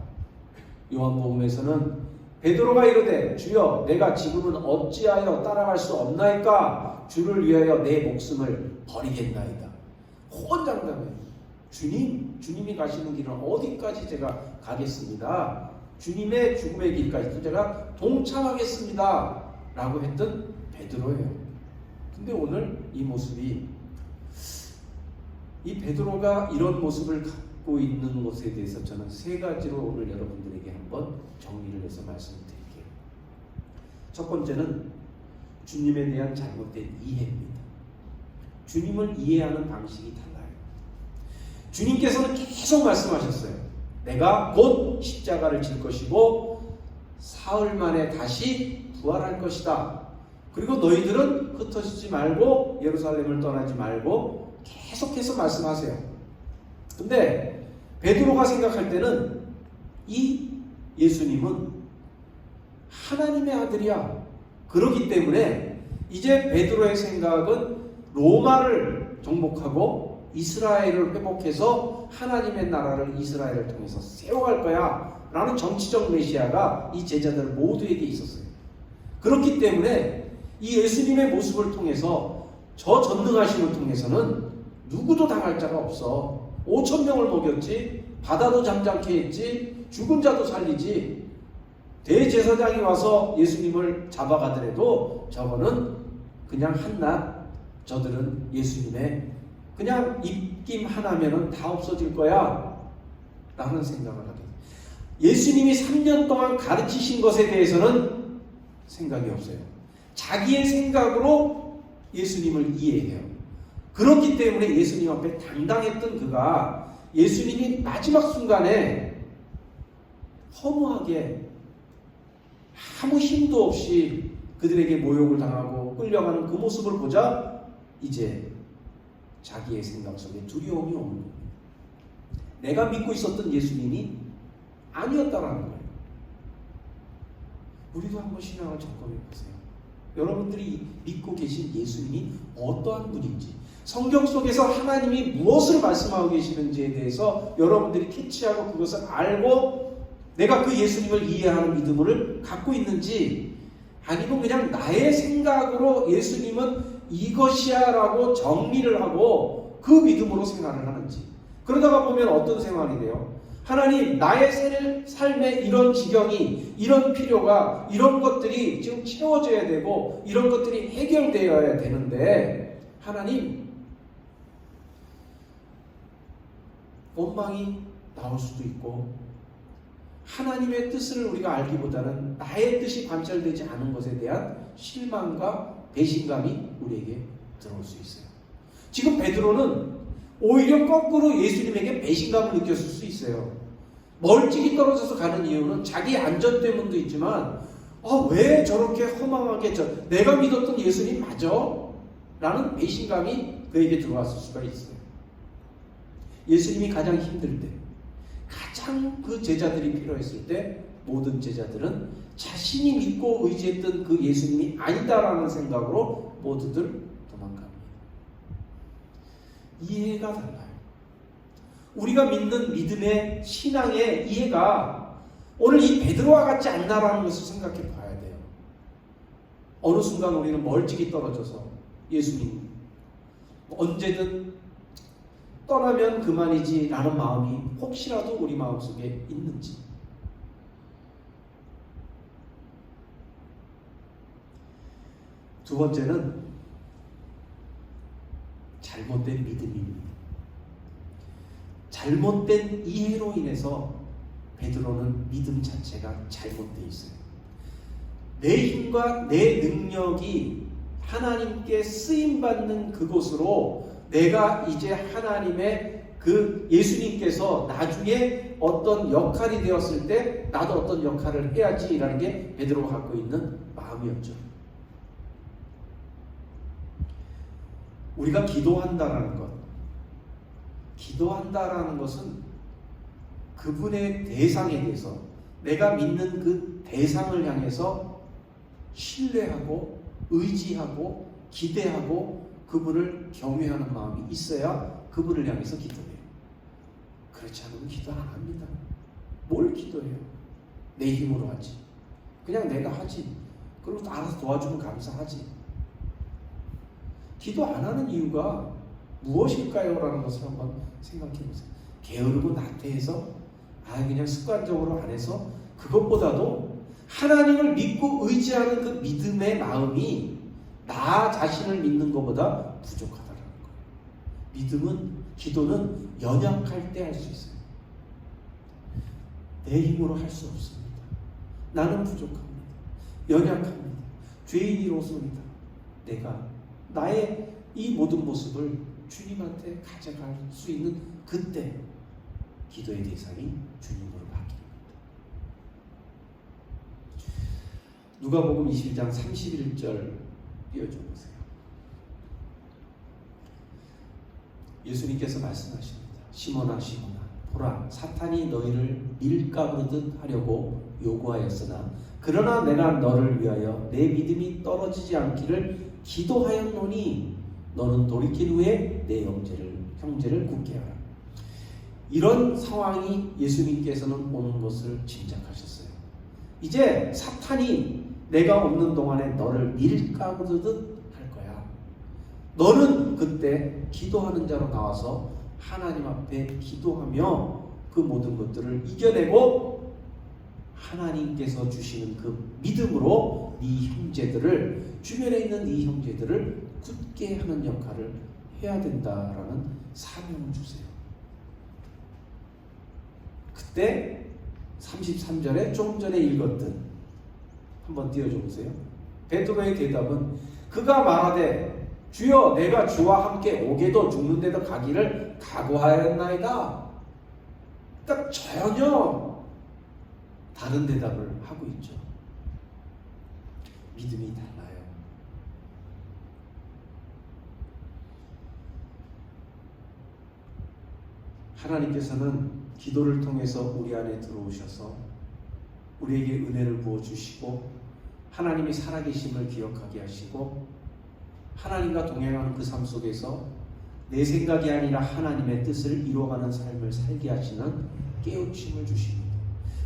요한복음에서는 베드로가 이르되 주여 내가 지금은 어찌하여 따라갈 수 없나이까 주를 위하여 내 목숨을 버리겠나이다. 호언장담해요. 주님이 가시는 길은 어디까지 제가 가겠습니다. 주님의 죽음의 길까지도 제가 동참하겠습니다 라고 했던 베드로예요. 근데 오늘 이 모습이, 이 베드로가 이런 모습을 갖고 있는 것에 대해서 저는 세 가지로 오늘 여러분들에게 한번 정리를 해서 말씀드릴게요. 첫 번째는 주님에 대한 잘못된 이해입니다. 주님을 이해하는 방식이 달라요. 주님께서는 계속 말씀하셨어요. 내가 곧 십자가를 질 것이고 사흘 만에 다시 부활할 것이다. 그리고 너희들은 흩어지지 말고 예루살렘을 떠나지 말고 계속해서 말씀하세요. 근데 베드로가 생각할 때는 이 예수님은 하나님의 아들이야. 그렇기 때문에 이제 베드로의 생각은 로마를 정복하고 이스라엘을 회복해서 하나님의 나라를 이스라엘을 통해서 세워갈 거야 라는 정치적 메시아가 이 제자들 모두에게 있었어요. 그렇기 때문에 이 예수님의 모습을 통해서, 저 전능하심을 통해서는 누구도 당할 자가 없어. 5,000명을 먹였지, 바다도 잠잠케 했지, 죽은 자도 살리지. 대제사장이 와서 예수님을 잡아가더라도 저거는 그냥 한낱, 저들은 예수님의 그냥 입김 하나면은 다 없어질 거야 라는 생각을 하게 돼요. 예수님이 3년 동안 가르치신 것에 대해서는 생각이 없어요. 자기의 생각으로 예수님을 이해해요. 그렇기 때문에 예수님 앞에 당당했던 그가 예수님이 마지막 순간에 허무하게 아무 힘도 없이 그들에게 모욕을 당하고 끌려가는 그 모습을 보자 이제 자기의 생각 속에 두려움이 오는 거예요. 내가 믿고 있었던 예수님이 아니었다라는 거예요. 우리도 한번 신앙을 점검해 보세요. 여러분들이 믿고 계신 예수님이 어떠한 분인지, 성경 속에서 하나님이 무엇을 말씀하고 계시는지에 대해서 여러분들이 캐치하고 그것을 알고 내가 그 예수님을 이해하는 믿음을 갖고 있는지, 아니면 그냥 나의 생각으로 예수님은 이것이야 라고 정리를 하고 그 믿음으로 생활을 하는지. 그러다가 보면 어떤 생활이 돼요? 하나님, 나의 삶에 이런 지경이, 이런 필요가, 이런 것들이 지금 채워져야 되고 이런 것들이 해결되어야 되는데 하나님, 원망이 나올 수도 있고 하나님의 뜻을 우리가 알기보다는 나의 뜻이 관철되지 않은 것에 대한 실망과 배신감이 우리에게 들어올 수 있어요. 지금 베드로는 오히려 거꾸로 예수님에게 배신감을 느꼈을 수 있어요. 멀찍이 떨어져서 가는 이유는 자기 안전 때문도 있지만 왜 저렇게 허망하게 내가 믿었던 예수님 맞아? 라는 배신감이 그에게 들어왔을 수가 있어요. 예수님이 가장 힘들 때, 가장 그 제자들이 필요했을 때 모든 제자들은 자신이 믿고 의지했던 그 예수님이 아니다라는 생각으로 모두들 도망갑니다. 이해가 달라요. 우리가 믿는 믿음의 신앙의 이해가 오늘 이 베드로와 같지 않나라는 것을 생각해 봐야 돼요. 어느 순간 우리는 멀찍이 떨어져서 예수님 언제든 떠나면 그만이지 라는 마음이 혹시라도 우리 마음속에 있는지. 두 번째는 잘못된 믿음입니다. 잘못된 이해로 인해서 베드로는 믿음 자체가 잘못되어 있어요. 내 힘과 내 능력이 하나님께 쓰임받는 그곳으로 내가 이제 하나님의 그 예수님께서 나중에 어떤 역할이 되었을 때 나도 어떤 역할을 해야지라는 게 베드로가 갖고 있는 마음이었죠. 우리가 기도한다라는 것은 그분의 대상에 대해서 내가 믿는 그 대상을 향해서 신뢰하고 의지하고 기대하고 그분을 경외하는 마음이 있어야 그분을 향해서 기도해요. 그렇지 않으면 기도 안 합니다. 뭘 기도해요? 내 힘으로 하지. 그냥 내가 하지. 그리고 알아서 도와주면 감사하지. 기도 안 하는 이유가 무엇일까요? 라는 것을 한번 생각해 보세요. 게으르고 나태해서 그냥 습관적으로 안 해서 그것보다도 하나님을 믿고 의지하는 그 믿음의 마음이 나 자신을 믿는 것보다 부족하다는 거예요. 믿음은, 기도는 연약할 때 할 수 있어요. 내 힘으로 할 수 없습니다. 나는 부족합니다. 연약합니다. 죄인이로소이다. 내가 나의 이 모든 모습을 주님한테 가져갈 수 있는 그때 기도의 대상이 주님으로 바뀝니다. 누가복음 21장 31절 띄워줘 보세요. 예수님께서 말씀하십니다. 시몬아 시몬아 보라 사탄이 너희를 밀가부르듯 하려고 요구하였으나 그러나 내가 너를 위하여 내 믿음이 떨어지지 않기를 기도하였노니 너는 돌이킨 후에 내 형제를 굳게 하라. 이런 상황이 예수님께서는 오는 것을 짐작하셨어요. 이제 사탄이 내가 없는 동안에 너를 밀가부르듯 할 거야. 너는 그때 기도하는 자로 나와서 하나님 앞에 기도하며 그 모든 것들을 이겨내고 하나님께서 주시는 그 믿음으로 네 형제들을, 주변에 있는 네 형제들을 굳게 하는 역할을 해야 된다라는 사명을 주세요. 그때 33절에 좀 전에 읽었던 한번 띄워줘 보세요. 베드로의 대답은 그가 말하되 주여 내가 주와 함께 오게도 죽는데도 가기를 각오하였나이다. 그러니까 전혀 다른 대답을 하고 있죠. 믿음이 달라요. 하나님께서는 기도를 통해서 우리 안에 들어오셔서 우리에게 은혜를 부어주시고 하나님이 살아계심을 기억하게 하시고 하나님과 동행하는 그 삶 속에서 내 생각이 아니라 하나님의 뜻을 이루어가는 삶을 살게 하시는 깨우침을 주십니다.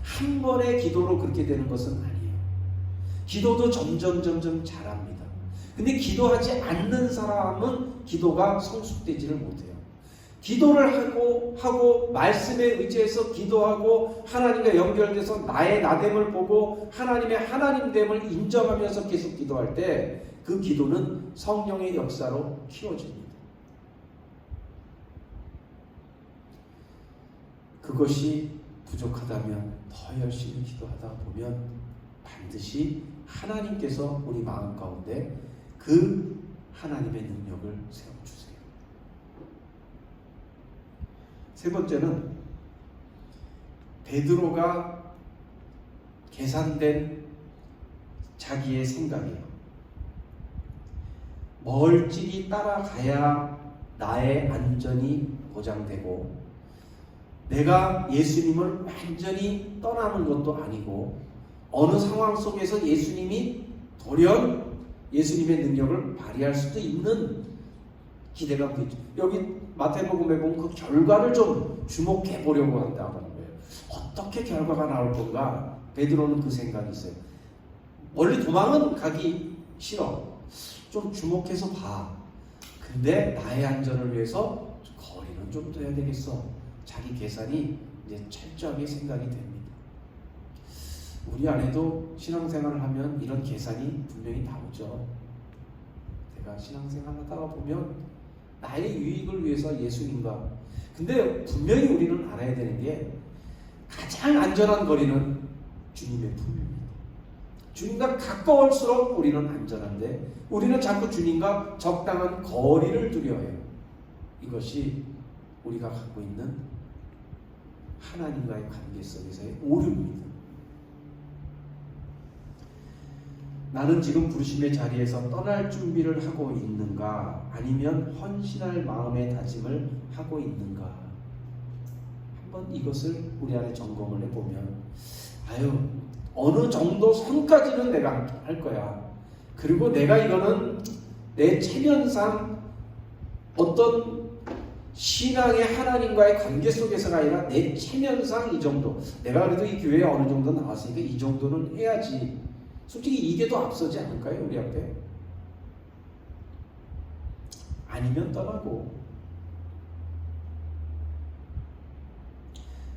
한 번의 기도로 그렇게 되는 것은 아니에요. 기도도 점점 잘합니다. 근데 기도하지 않는 사람은 기도가 성숙되지를 못해요. 기도를 하고 말씀에 의지해서 기도하고 하나님과 연결돼서 나의 나됨을 보고 하나님의 하나님됨을 인정하면서 계속 기도할 때 그 기도는 성령의 역사로 키워집니다. 그것이 부족하다면 더 열심히 기도하다 보면 반드시 하나님께서 우리 마음 가운데 그 하나님의 능력을 세워주세요. 세 번째는 베드로가 계산된 자기의 생각이에요. 멀찍이 따라가야 나의 안전이 보장되고 내가 예수님을 완전히 떠나는 것도 아니고 어느 상황 속에서 예수님이 돌연 예수님의 능력을 발휘할 수도 있는 기대감도 있죠. 여기 마태복음에 보면 그 결과를 좀 주목해 보려고 한다고 하는 거예요. 어떻게 결과가 나올 건가? 베드로는 그 생각이 있어요. 멀리 도망은 가기 싫어. 좀 주목해서 봐. 근데 나의 안전을 위해서 거리는 좀 둬야 되겠어. 자기 계산이 이제 철저하게 생각이 됩니다. 우리 안에도 신앙생활을 하면 이런 계산이 분명히 나오죠. 내가 신앙생활 하다가 보면 나의 유익을 위해서 예수님과, 근데 분명히 우리는 알아야 되는 게 가장 안전한 거리는 주님의 품입니다. 주님과 가까울수록 우리는 안전한데 우리는 자꾸 주님과 적당한 거리를 두려워해요. 이것이 우리가 갖고 있는 하나님과의 관계 속에서의 오류입니다. 나는 지금 부르심의 자리에서 떠날 준비를 하고 있는가, 아니면 헌신할 마음의 다짐을 하고 있는가. 한번 이것을 우리 안에 점검을 해보면, 어느 정도 선까지는 내가 할 거야. 그리고 내가 이거는 내 체면상 어떤 신앙의 하나님과의 관계 속에서가 아니라 내 체면상 이 정도, 내가 그래도 이 교회에 어느 정도 나왔으니까 이 정도는 해야지. 솔직히 이게 더 앞서지 않을까요? 우리 앞에. 아니면 떠나고,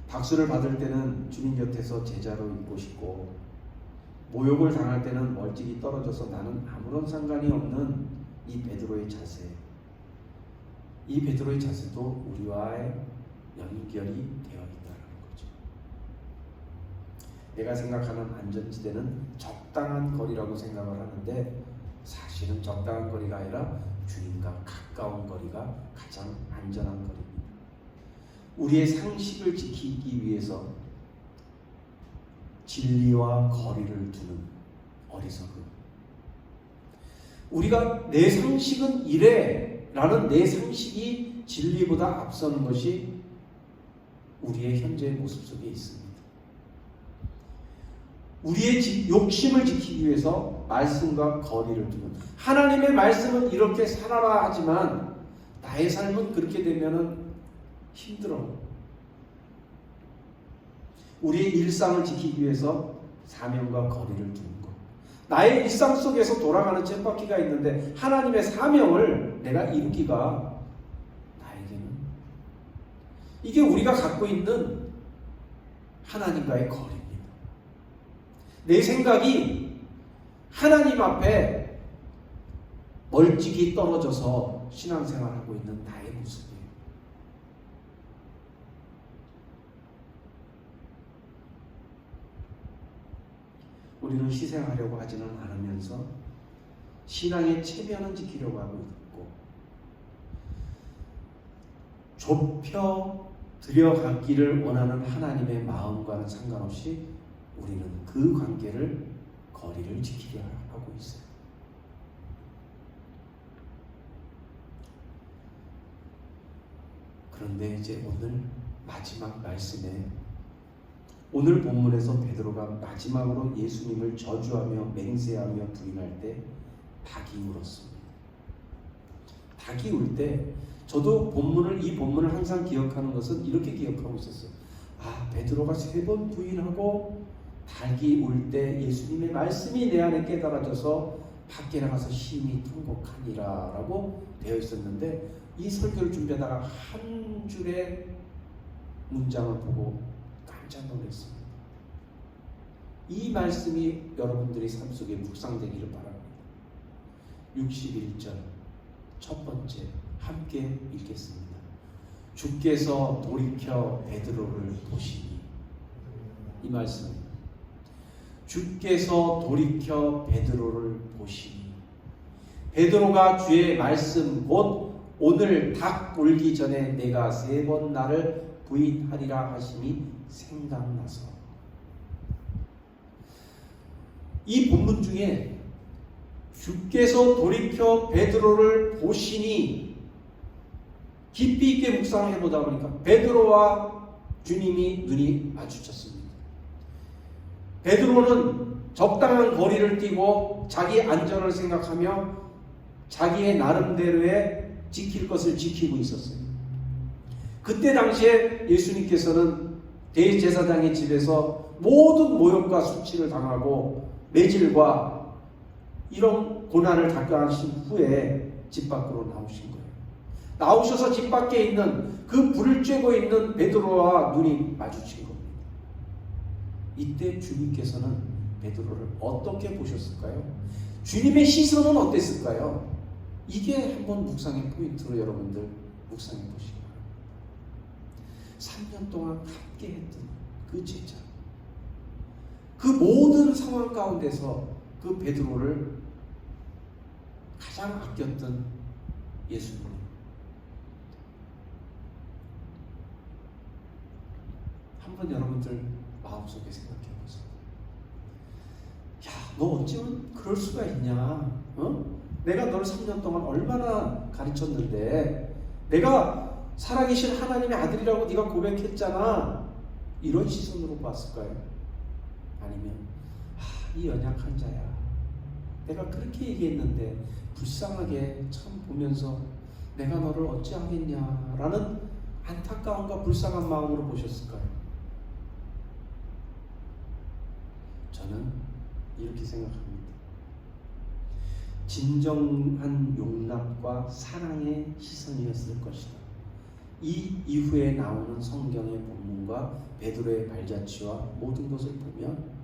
박수를 받을 때는 주님 곁에서 제자로 있고 싶고, 모욕을 당할 때는 멀찍이 떨어져서 나는 아무런 상관이 없는 이 베드로의 자세, 이 베드로의 자세도 우리와의 연결이 되어 있다는 거죠. 내가 생각하는 안전지대는 적당한 거리라고 생각을 하는데, 사실은 적당한 거리가 아니라 주님과 가까운 거리가 가장 안전한 거리입니다. 우리의 상식을 지키기 위해서 진리와 거리를 두는 어리석음. 우리가 내 상식은 이래 라는 내 상식이 진리보다 앞서는 것이 우리의 현재의 모습 속에 있습니다. 우리의 욕심을 지키기 위해서 말씀과 거리를 두는, 하나님의 말씀은 이렇게 살아라 하지만 나의 삶은 그렇게 되면은 힘들어. 우리의 일상을 지키기 위해서 사명과 거리를 두는 것. 나의 일상 속에서 돌아가는 쳇바퀴가 있는데 하나님의 사명을 내가 이루기가 나에게는, 이게 우리가 갖고 있는 하나님과의 거리입니다. 내 생각이 하나님 앞에 멀찍이 떨어져서 신앙생활하고 있는 나의 모습이에요. 우리는 희생하려고 하지는 않으면서 신앙의 체면은 지키려고 하고 있고, 좁혀 들여가기를 원하는 하나님의 마음과는 상관없이 우리는 그 관계를, 거리를 지키려 하고 있어요. 그런데 이제 오늘 마지막 말씀에, 오늘 본문에서 베드로가 마지막으로 예수님을 저주하며 맹세하며 부인할 때 닭이 울었습니다. 닭이 울 때 저도 이 본문을 항상 기억하는 것은 이렇게 기억하고 있었어요. 베드로가 3번 부인하고 닭이 울 때 예수님의 말씀이 내 안에 깨달아져서 밖에 나가서 심히 통곡하니라 라고 되어 있었는데, 이 설교를 준비하다가 한 줄의 문장을 보고 깜짝 놀랐습니다. 이 말씀이 여러분들의 삶 속에 묵상되기를 바랍니다. 61절 첫 번째 함께 읽겠습니다. 주께서 돌이켜 베드로를 보시니, 이 말씀, 주께서 돌이켜 베드로를 보시니, 베드로가 주의 말씀 곧 오늘 닭 울기 전에 내가 3번 나를 부인하리라 하심이 생각나서, 이 본문 중에 주께서 돌이켜 베드로를 보시니, 깊이 있게 묵상해 보다 보니까 베드로와 주님이 눈이 마주쳤습니다. 베드로는 적당한 거리를 띠고 자기 안전을 생각하며 자기의 나름대로의 지킬 것을 지키고 있었어요. 그때 당시에 예수님께서는 대제사장의 집에서 모든 모욕과 수치를 당하고 매질과 이런 고난을 당하신 후에 집 밖으로 나오신 거예요. 나오셔서 집 밖에 있는 그 불을 쬐고 있는 베드로와 눈이 마주친 겁니다. 이때 주님께서는 베드로를 어떻게 보셨을까요? 주님의 시선은 어땠을까요? 이게 한번 묵상의 포인트로 여러분들 묵상해 보시기 바랍니다. 3년 동안 함께 했던 그 제자, 그 모든 상황 가운데서 그 베드로를 가장 아꼈던 예수님. 한번 여러분들 마음속에 생각해 보세요. 야, 너 어찌면 그럴 수가 있냐? 어? 내가 너를 3년 동안 얼마나 가르쳤는데, 내가 살아계신 하나님의 아들이라고 네가 고백했잖아. 이런 시선으로 봤을까요? 아니면 이 연약한 자야, 내가 그렇게 얘기했는데 불쌍하게 참 보면서 내가 너를 어찌하겠냐라는 안타까움과 불쌍한 마음으로 보셨을까요? 저는 이렇게 생각합니다. 진정한 용납과 사랑의 시선이었을 것이다. 이 이후에 나오는 성경의 본문과 베드로의 발자취와 모든 것을 보면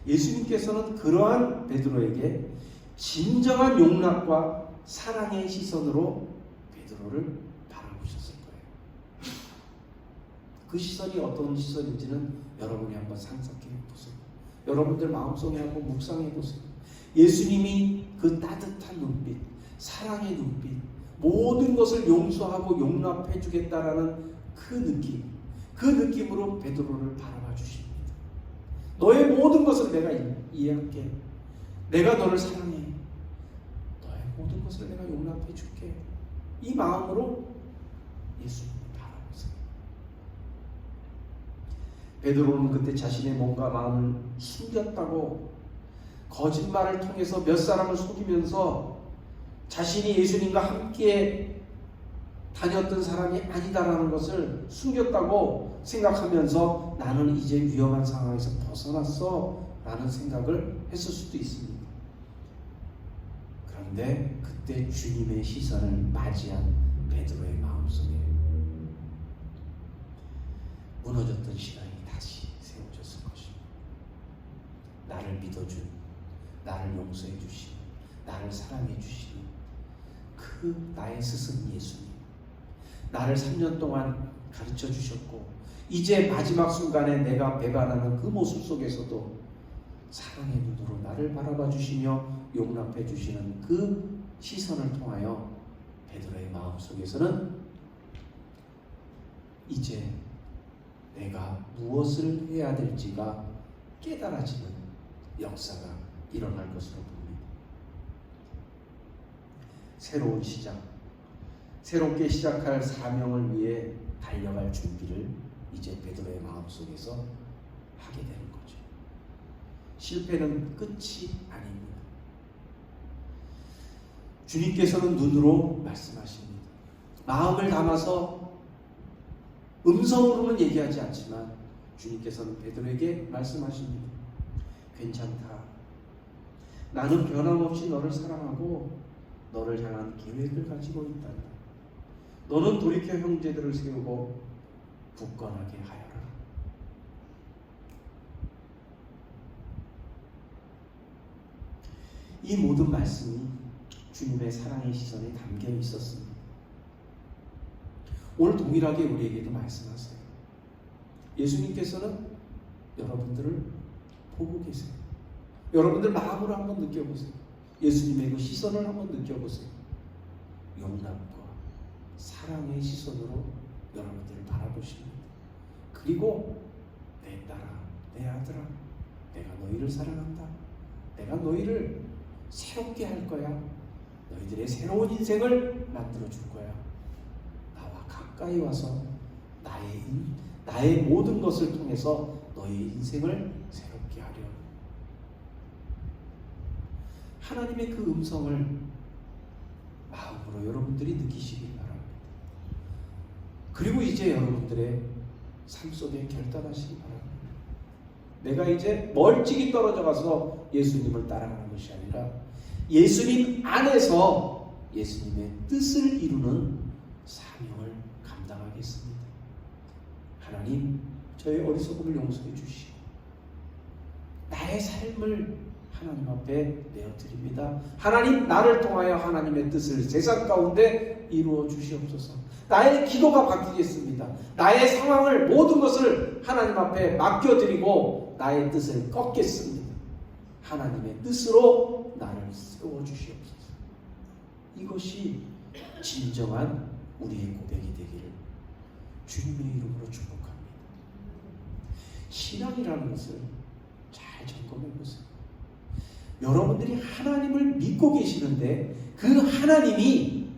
예수님께서는 그러한 베드로에게 진정한 용납과 사랑의 시선으로 베드로를 바라보셨을 거예요. 그 시선이 어떤 시선인지는 여러분이 한번 상상해 보세요. 여러분들 마음속에 한번 묵상해 보세요. 예수님이 그 따뜻한 눈빛, 사랑의 눈빛, 모든 것을 용서하고 용납해 주겠다라는 그 느낌, 그 느낌으로 베드로를 바라봐 주십니다. 너의 모든 것을 내가 이해할게. 내가 너를 사랑해. 너의 모든 것을 내가 용납해 줄게. 이 마음으로 예수님을 바라보세요. 베드로는 그때 자신의 몸과 마음을 숨겼다고, 거짓말을 통해서 몇 사람을 속이면서 자신이 예수님과 함께 다녔던 사람이 아니다라는 것을 숨겼다고 생각하면서 나는 이제 위험한 상황에서 벗어났어 라는 생각을 했을 수도 있습니다. 그런데 그때 주님의 시선을 맞이한 베드로의 마음속에 무너졌던 신앙이 다시 세워졌을 것입니다. 나를 믿어준, 나를 용서해 주시는, 나를 사랑해 주시는 그 나의 스승 예수님, 나를 3년 동안 가르쳐 주셨고 이제 마지막 순간에 내가 배반하는 그 모습 속에서도 사랑의 눈으로 나를 바라봐 주시며 용납해 주시는 그 시선을 통하여 베드로의 마음속에서는 이제 내가 무엇을 해야 될지가 깨달아지는 역사가 일어날 것으로 봅니다. 새로운 시작, 새롭게 시작할 사명을 위해 달려갈 준비를 이제 베드로의 마음속에서 하게 되는 거죠. 실패는 끝이 아닙니다. 주님께서는 눈으로 말씀하십니다. 마음을 담아서 음성으로는 얘기하지 않지만 주님께서는 베드로에게 말씀하십니다. 괜찮다. 나는 변함없이 너를 사랑하고 너를 향한 계획을 가지고 있다. 너는 돌이켜 형제들을 세우고 굳건하게 하여라. 이 모든 말씀이 주님의 사랑의 시선에 담겨 있었습니다. 오늘 동일하게 우리에게도 말씀하세요. 예수님께서는 여러분들을 보고 계세요. 여러분들 마음으로 한번 느껴보세요. 예수님의 그 시선을 한번 느껴보세요. 용납과 사랑의 시선으로 여러분들을 바라보십니다. 그리고 내 딸아, 내 아들아, 내가 너희를 사랑한다. 내가 너희를 새롭게 할 거야. 너희들의 새로운 인생을 만들어 줄 거야. 나와 가까이 와서 나의 모든 것을 통해서 너희 인생을 새롭게 하려. 하나님의 그 음성을 마음으로 여러분들이 느끼시기 바랍니다. 그리고 이제 여러분들의 삶 속에 결단하시기 바랍니다. 내가 이제 멀찍이 떨어져 가서 예수님을 따라가는 것이 아니라 예수님 안에서 예수님의 뜻을 이루는 사명을 감당하겠습니다. 하나님, 저의 어리석음을 용서해 주시고 나의 삶을 하나님 앞에 내어드립니다. 하나님, 나를 통하여 하나님의 뜻을 세상 가운데 이루어 주시옵소서. 나의 기도가 바뀌겠습니다. 나의 상황을, 모든 것을 하나님 앞에 맡겨드리고 나의 뜻을 꺾겠습니다. 하나님의 뜻으로 나를 세워주시옵소서. 이것이 진정한 우리의 고백이 되기를 주님의 이름으로 축복합니다. 신앙이라는 것을 잘 점검해 보세요. 여러분들이 하나님을 믿고 계시는데 그 하나님이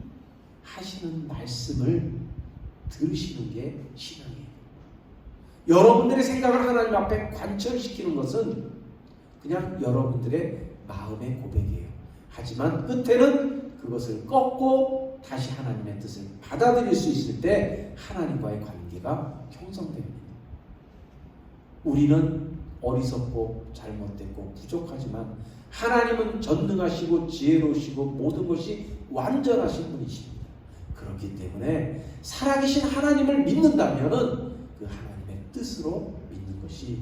하시는 말씀을 들으시는 게 신앙이에요. 여러분들의 생각을 하나님 앞에 관철시키는 것은 그냥 여러분들의 마음의 고백이에요. 하지만 끝에는 그것을 꺾고 다시 하나님의 뜻을 받아들일 수 있을 때 하나님과의 관계가 형성됩니다. 우리는 어리석고 잘못됐고 부족하지만 하나님은 전능하시고 지혜로우시고 모든 것이 완전하신 분이십니다. 그렇기 때문에 살아계신 하나님을 믿는다면 그 하나님의 뜻으로 믿는 것이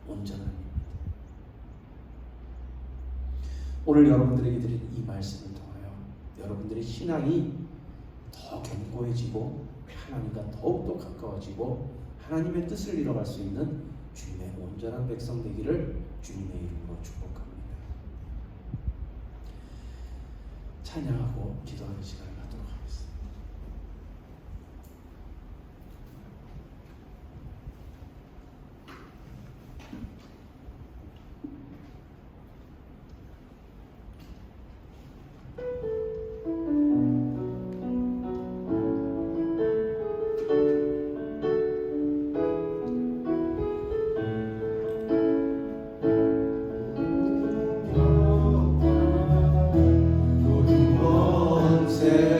온전합니다. 오늘 여러분들에게 드린 이 말씀을 통하여 여러분들의 신앙이 더 견고해지고 하나님과 더욱더 가까워지고 하나님의 뜻을 이뤄갈 수 있는 주님의 온전한 백성 되기를 주님의 이름으로 축복합니다. 찬양하고 기도하는 시간을 갖도록 하겠습니다. 새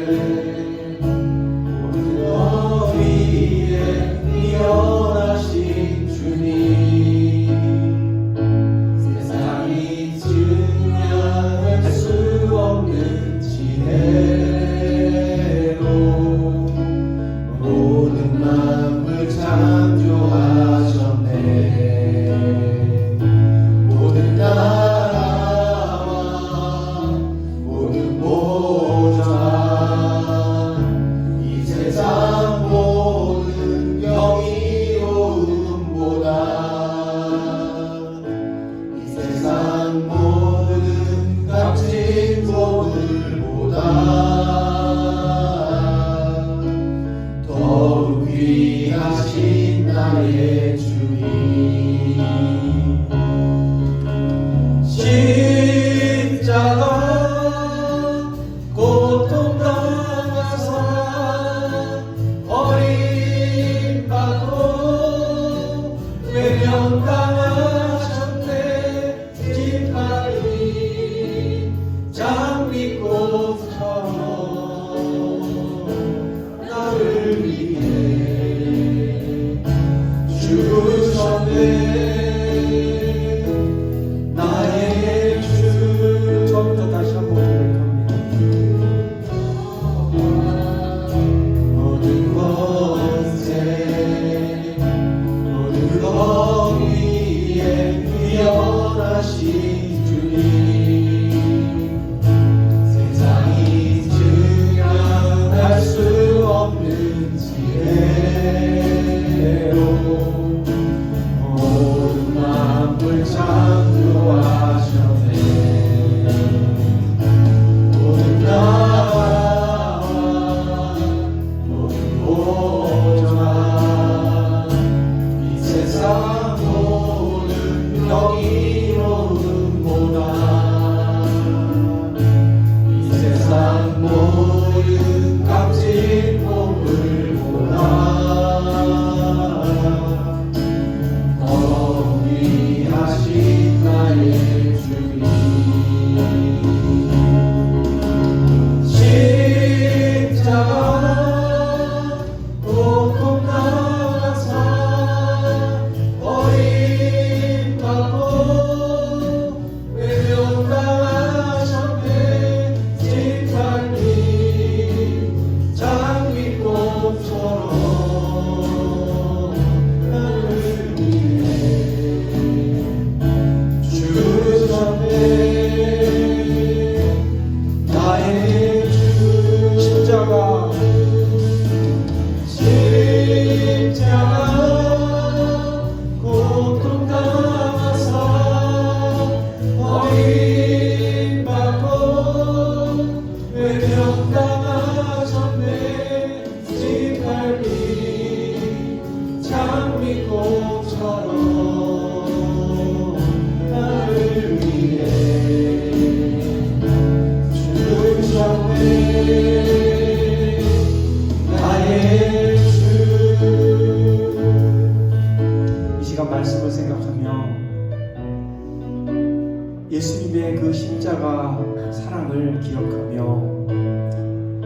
예수님의 그 십자가 사랑을 기억하며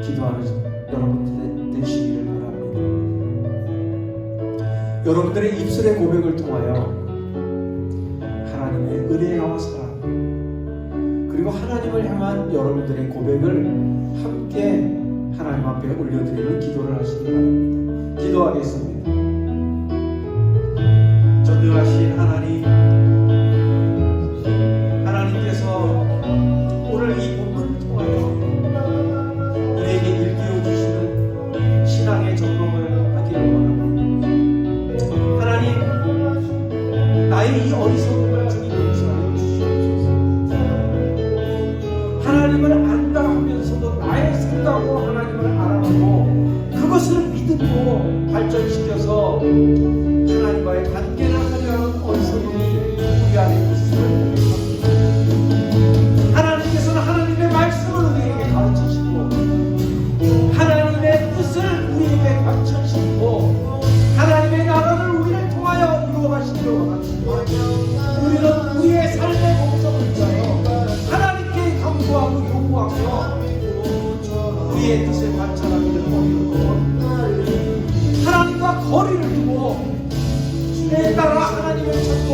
기도하는 여러분들 되시기를 바랍니다. 여러분들의 입술의 고백을 통하여 하나님의 은혜와 사랑 그리고 하나님을 향한 여러분들의 고백을 함께 하나님 앞에 올려드리는 기도를 하시기 바랍니다. 기도하겠습니다. 전능하신 하나님, 하나님께서 오늘 이 본문을 통하여 우리에게 일깨워 주시는 신앙의 점검을 하기를 원합니다. 하나님, 나의 이 어리석음을 주님 용서하여 주시옵소서. 하나님을 안다 하면서도 나의 생각으로 하나님을 알아보고 그것을 믿음으로 발전시켜서 하나님과의 관계를 하려 하는 어리석음이 우리 안에 있음을 고백합니다. 하나님께서는 하나님의 말씀을 우리에게 가르치시고 하나님의 뜻을 우리에게 관철시키고 하나님의 나라를 우리를 통하여 이루어가시기를 원합니다. 우리는 우리의 삶의 목적을 위하여 하나님께 간구하고 요구하며 우리의 뜻을 관철하기를 원하고 하나님과 거리를 두고 내 따라 하나님을 찾고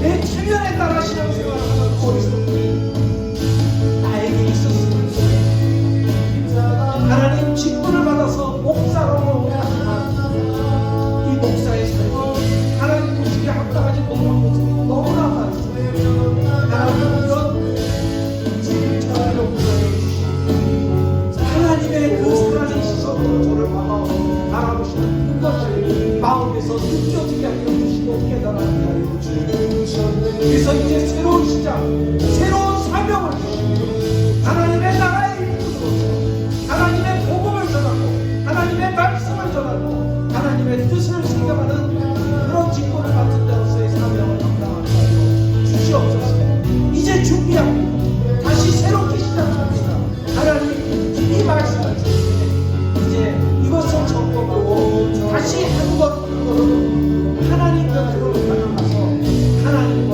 내 체면에 따라 신앙생활을 하는 어리석음이 나에게 있었음을 하나님 직분을 받아서 목사로 하지만 이 목사의 삶이 하나님 보시기에 합당하지 못한 모습이 너무나 많습니다. 하나님 이런 진짜로 하나님의 그 사랑의 시선으로 저를 바라보시는 그것을 마음에서 느껴지게 하여 주시고 깨달아지게 하여 주시고 그래서 이제 새로운 시작, 새로운 사명을 주시고 하나님의 나라의 일꾼으로서 하나님의 복음을 전하고 하나님의 말씀을 전하고 하나님의 뜻을 생각하는 그런 직분을 맡은 자로서의 사명을 감당하게 하여 주시옵소서. 이제 준비하고 다시 새롭게 시작합니다. 하나님 이 말씀을 주시되 이제 이것을 점검하고 다시 한번 하나님 곁으로 나아가서 하나님과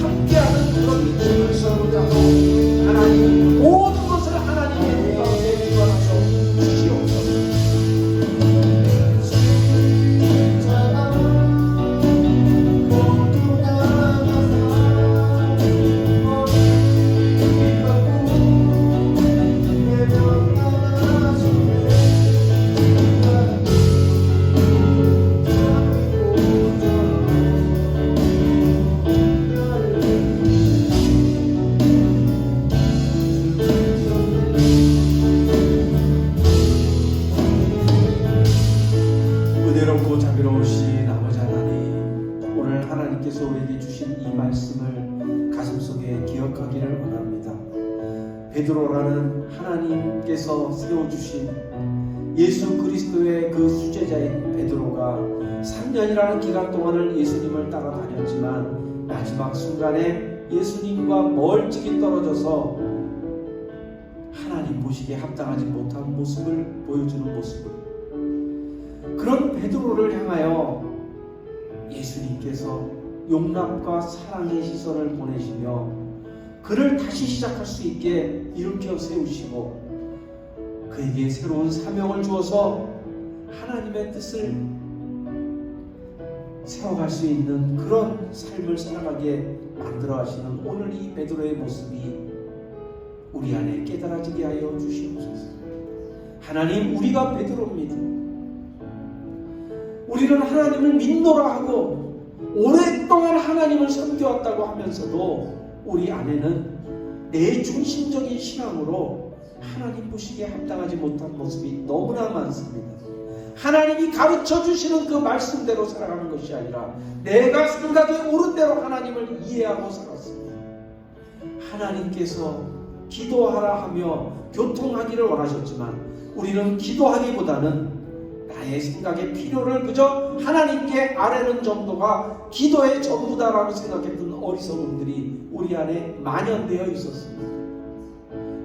함께하는 그런 인생을 살고자 하고 하나님 모든 것을 하나님의 가운데 주관하여 주시옵소서. 은혜롭고 자비로우신 아버지 하나님, 오늘 하나님께서 우리에게 주신 이 말씀을 가슴속에 기억하기를 원합니다. 베드로라는 하나님께서 세워주신 예수 그리스도의 그 수제자인 베드로가 3년이라는 기간 동안을 예수님을 따라다녔지만 마지막 순간에 예수님과 멀찍이 떨어져서 하나님 보시기에 합당하지 못한 모습을 보여주는 모습을, 그런 베드로를 향하여 예수님께서 용납과 사랑의 시선을 보내시며 그를 다시 시작할 수 있게 일으켜 세우시고 그에게 새로운 사명을 주어서 하나님의 뜻을 세워갈 수 있는 그런 삶을 살아가게 만들어 하시는 오늘 이 베드로의 모습이 우리 안에 깨달아지게 하여 주시옵소서. 하나님, 우리가 베드로입니다. 우리는 하나님을 믿노라 하고 오랫동안 하나님을 섬겨왔다고 하면서도 우리 안에는 내 중심적인 신앙으로 하나님 보시기에 합당하지 못한 모습이 너무나 많습니다. 하나님이 가르쳐 주시는 그 말씀대로 살아가는 것이 아니라 내가 생각에 옳은 대로 하나님을 이해하고 살았습니다. 하나님께서 기도하라 하며 교통하기를 원하셨지만 우리는 기도하기보다는 나의 생각의 필요를 그저 하나님께 아뢰는 정도가 기도의 전부다라고 생각했던 어리석음들이 우리 안에 만연되어 있었습니다.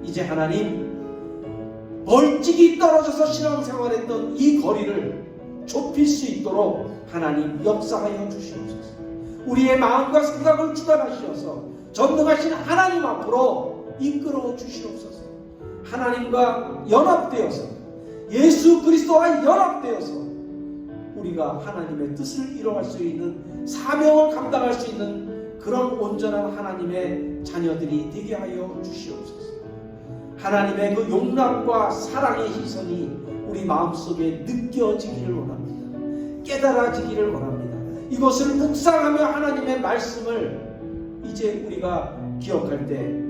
이제 하나님, 멀찍이 떨어져서 신앙생활했던 이 거리를 좁힐 수 있도록 하나님 역사하여 주시옵소서. 우리의 마음과 생각을 주관하시어서 전능하신 하나님 앞으로 이끌어 주시옵소서. 하나님과 연합되어서 예수 그리스도와 연합되어서 우리가 하나님의 뜻을 이뤄갈 수 있는 사명을 감당할 수 있는 그런 온전한 하나님의 자녀들이 되게 하여 주시옵소서. 하나님의 그 용납과 사랑의 희선이 우리 마음속에 느껴지기를 원합니다. 깨달아지기를 원합니다. 이것을 묵상하며 하나님의 말씀을 이제 우리가 기억할 때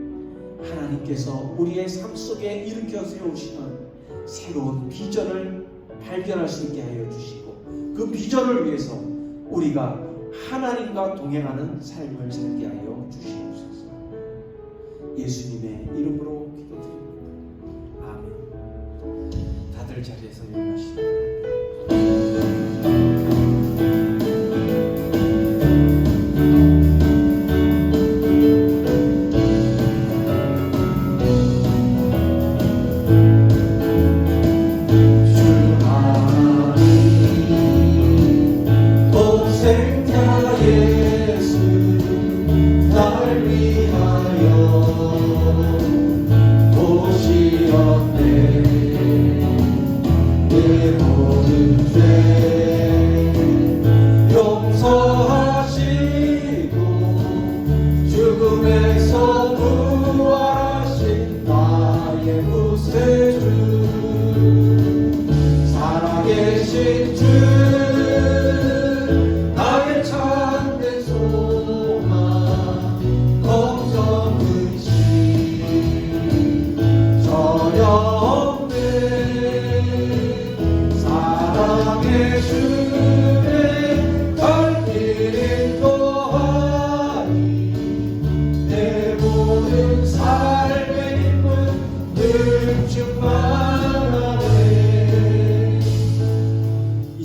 하나님께서 우리의 삶 속에 일으켜 세우시는 새로운 비전을 발견할 수 있게 하여 주시고 그 비전을 위해서 우리가 하나님과 동행하는 삶을 살게 하여 주시옵소서. 예수님의 이름으로 기도드립니다. 아멘. 다들 자리에서 일어나시죠.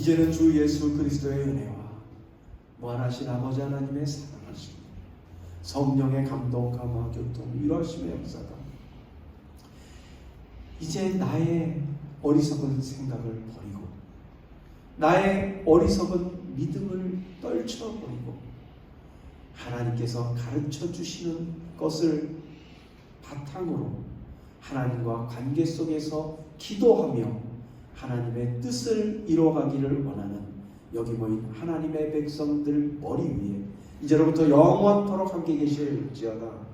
이제는 주 예수 그리스도의 은혜와 무한하신 아버지 하나님의 사랑하심, 성령의 감동, 감화, 교통, 위로하심의 역사가 이제 나의 어리석은 생각을 버리고 나의 어리석은 믿음을 떨쳐버리고 하나님께서 가르쳐 주시는 것을 바탕으로 하나님과 관계 속에서 기도하며 하나님의 뜻을 이루어가기를 원하는 여기 모인 하나님의 백성들 머리 위에 이제로부터 영원토록 함께 계실지어다.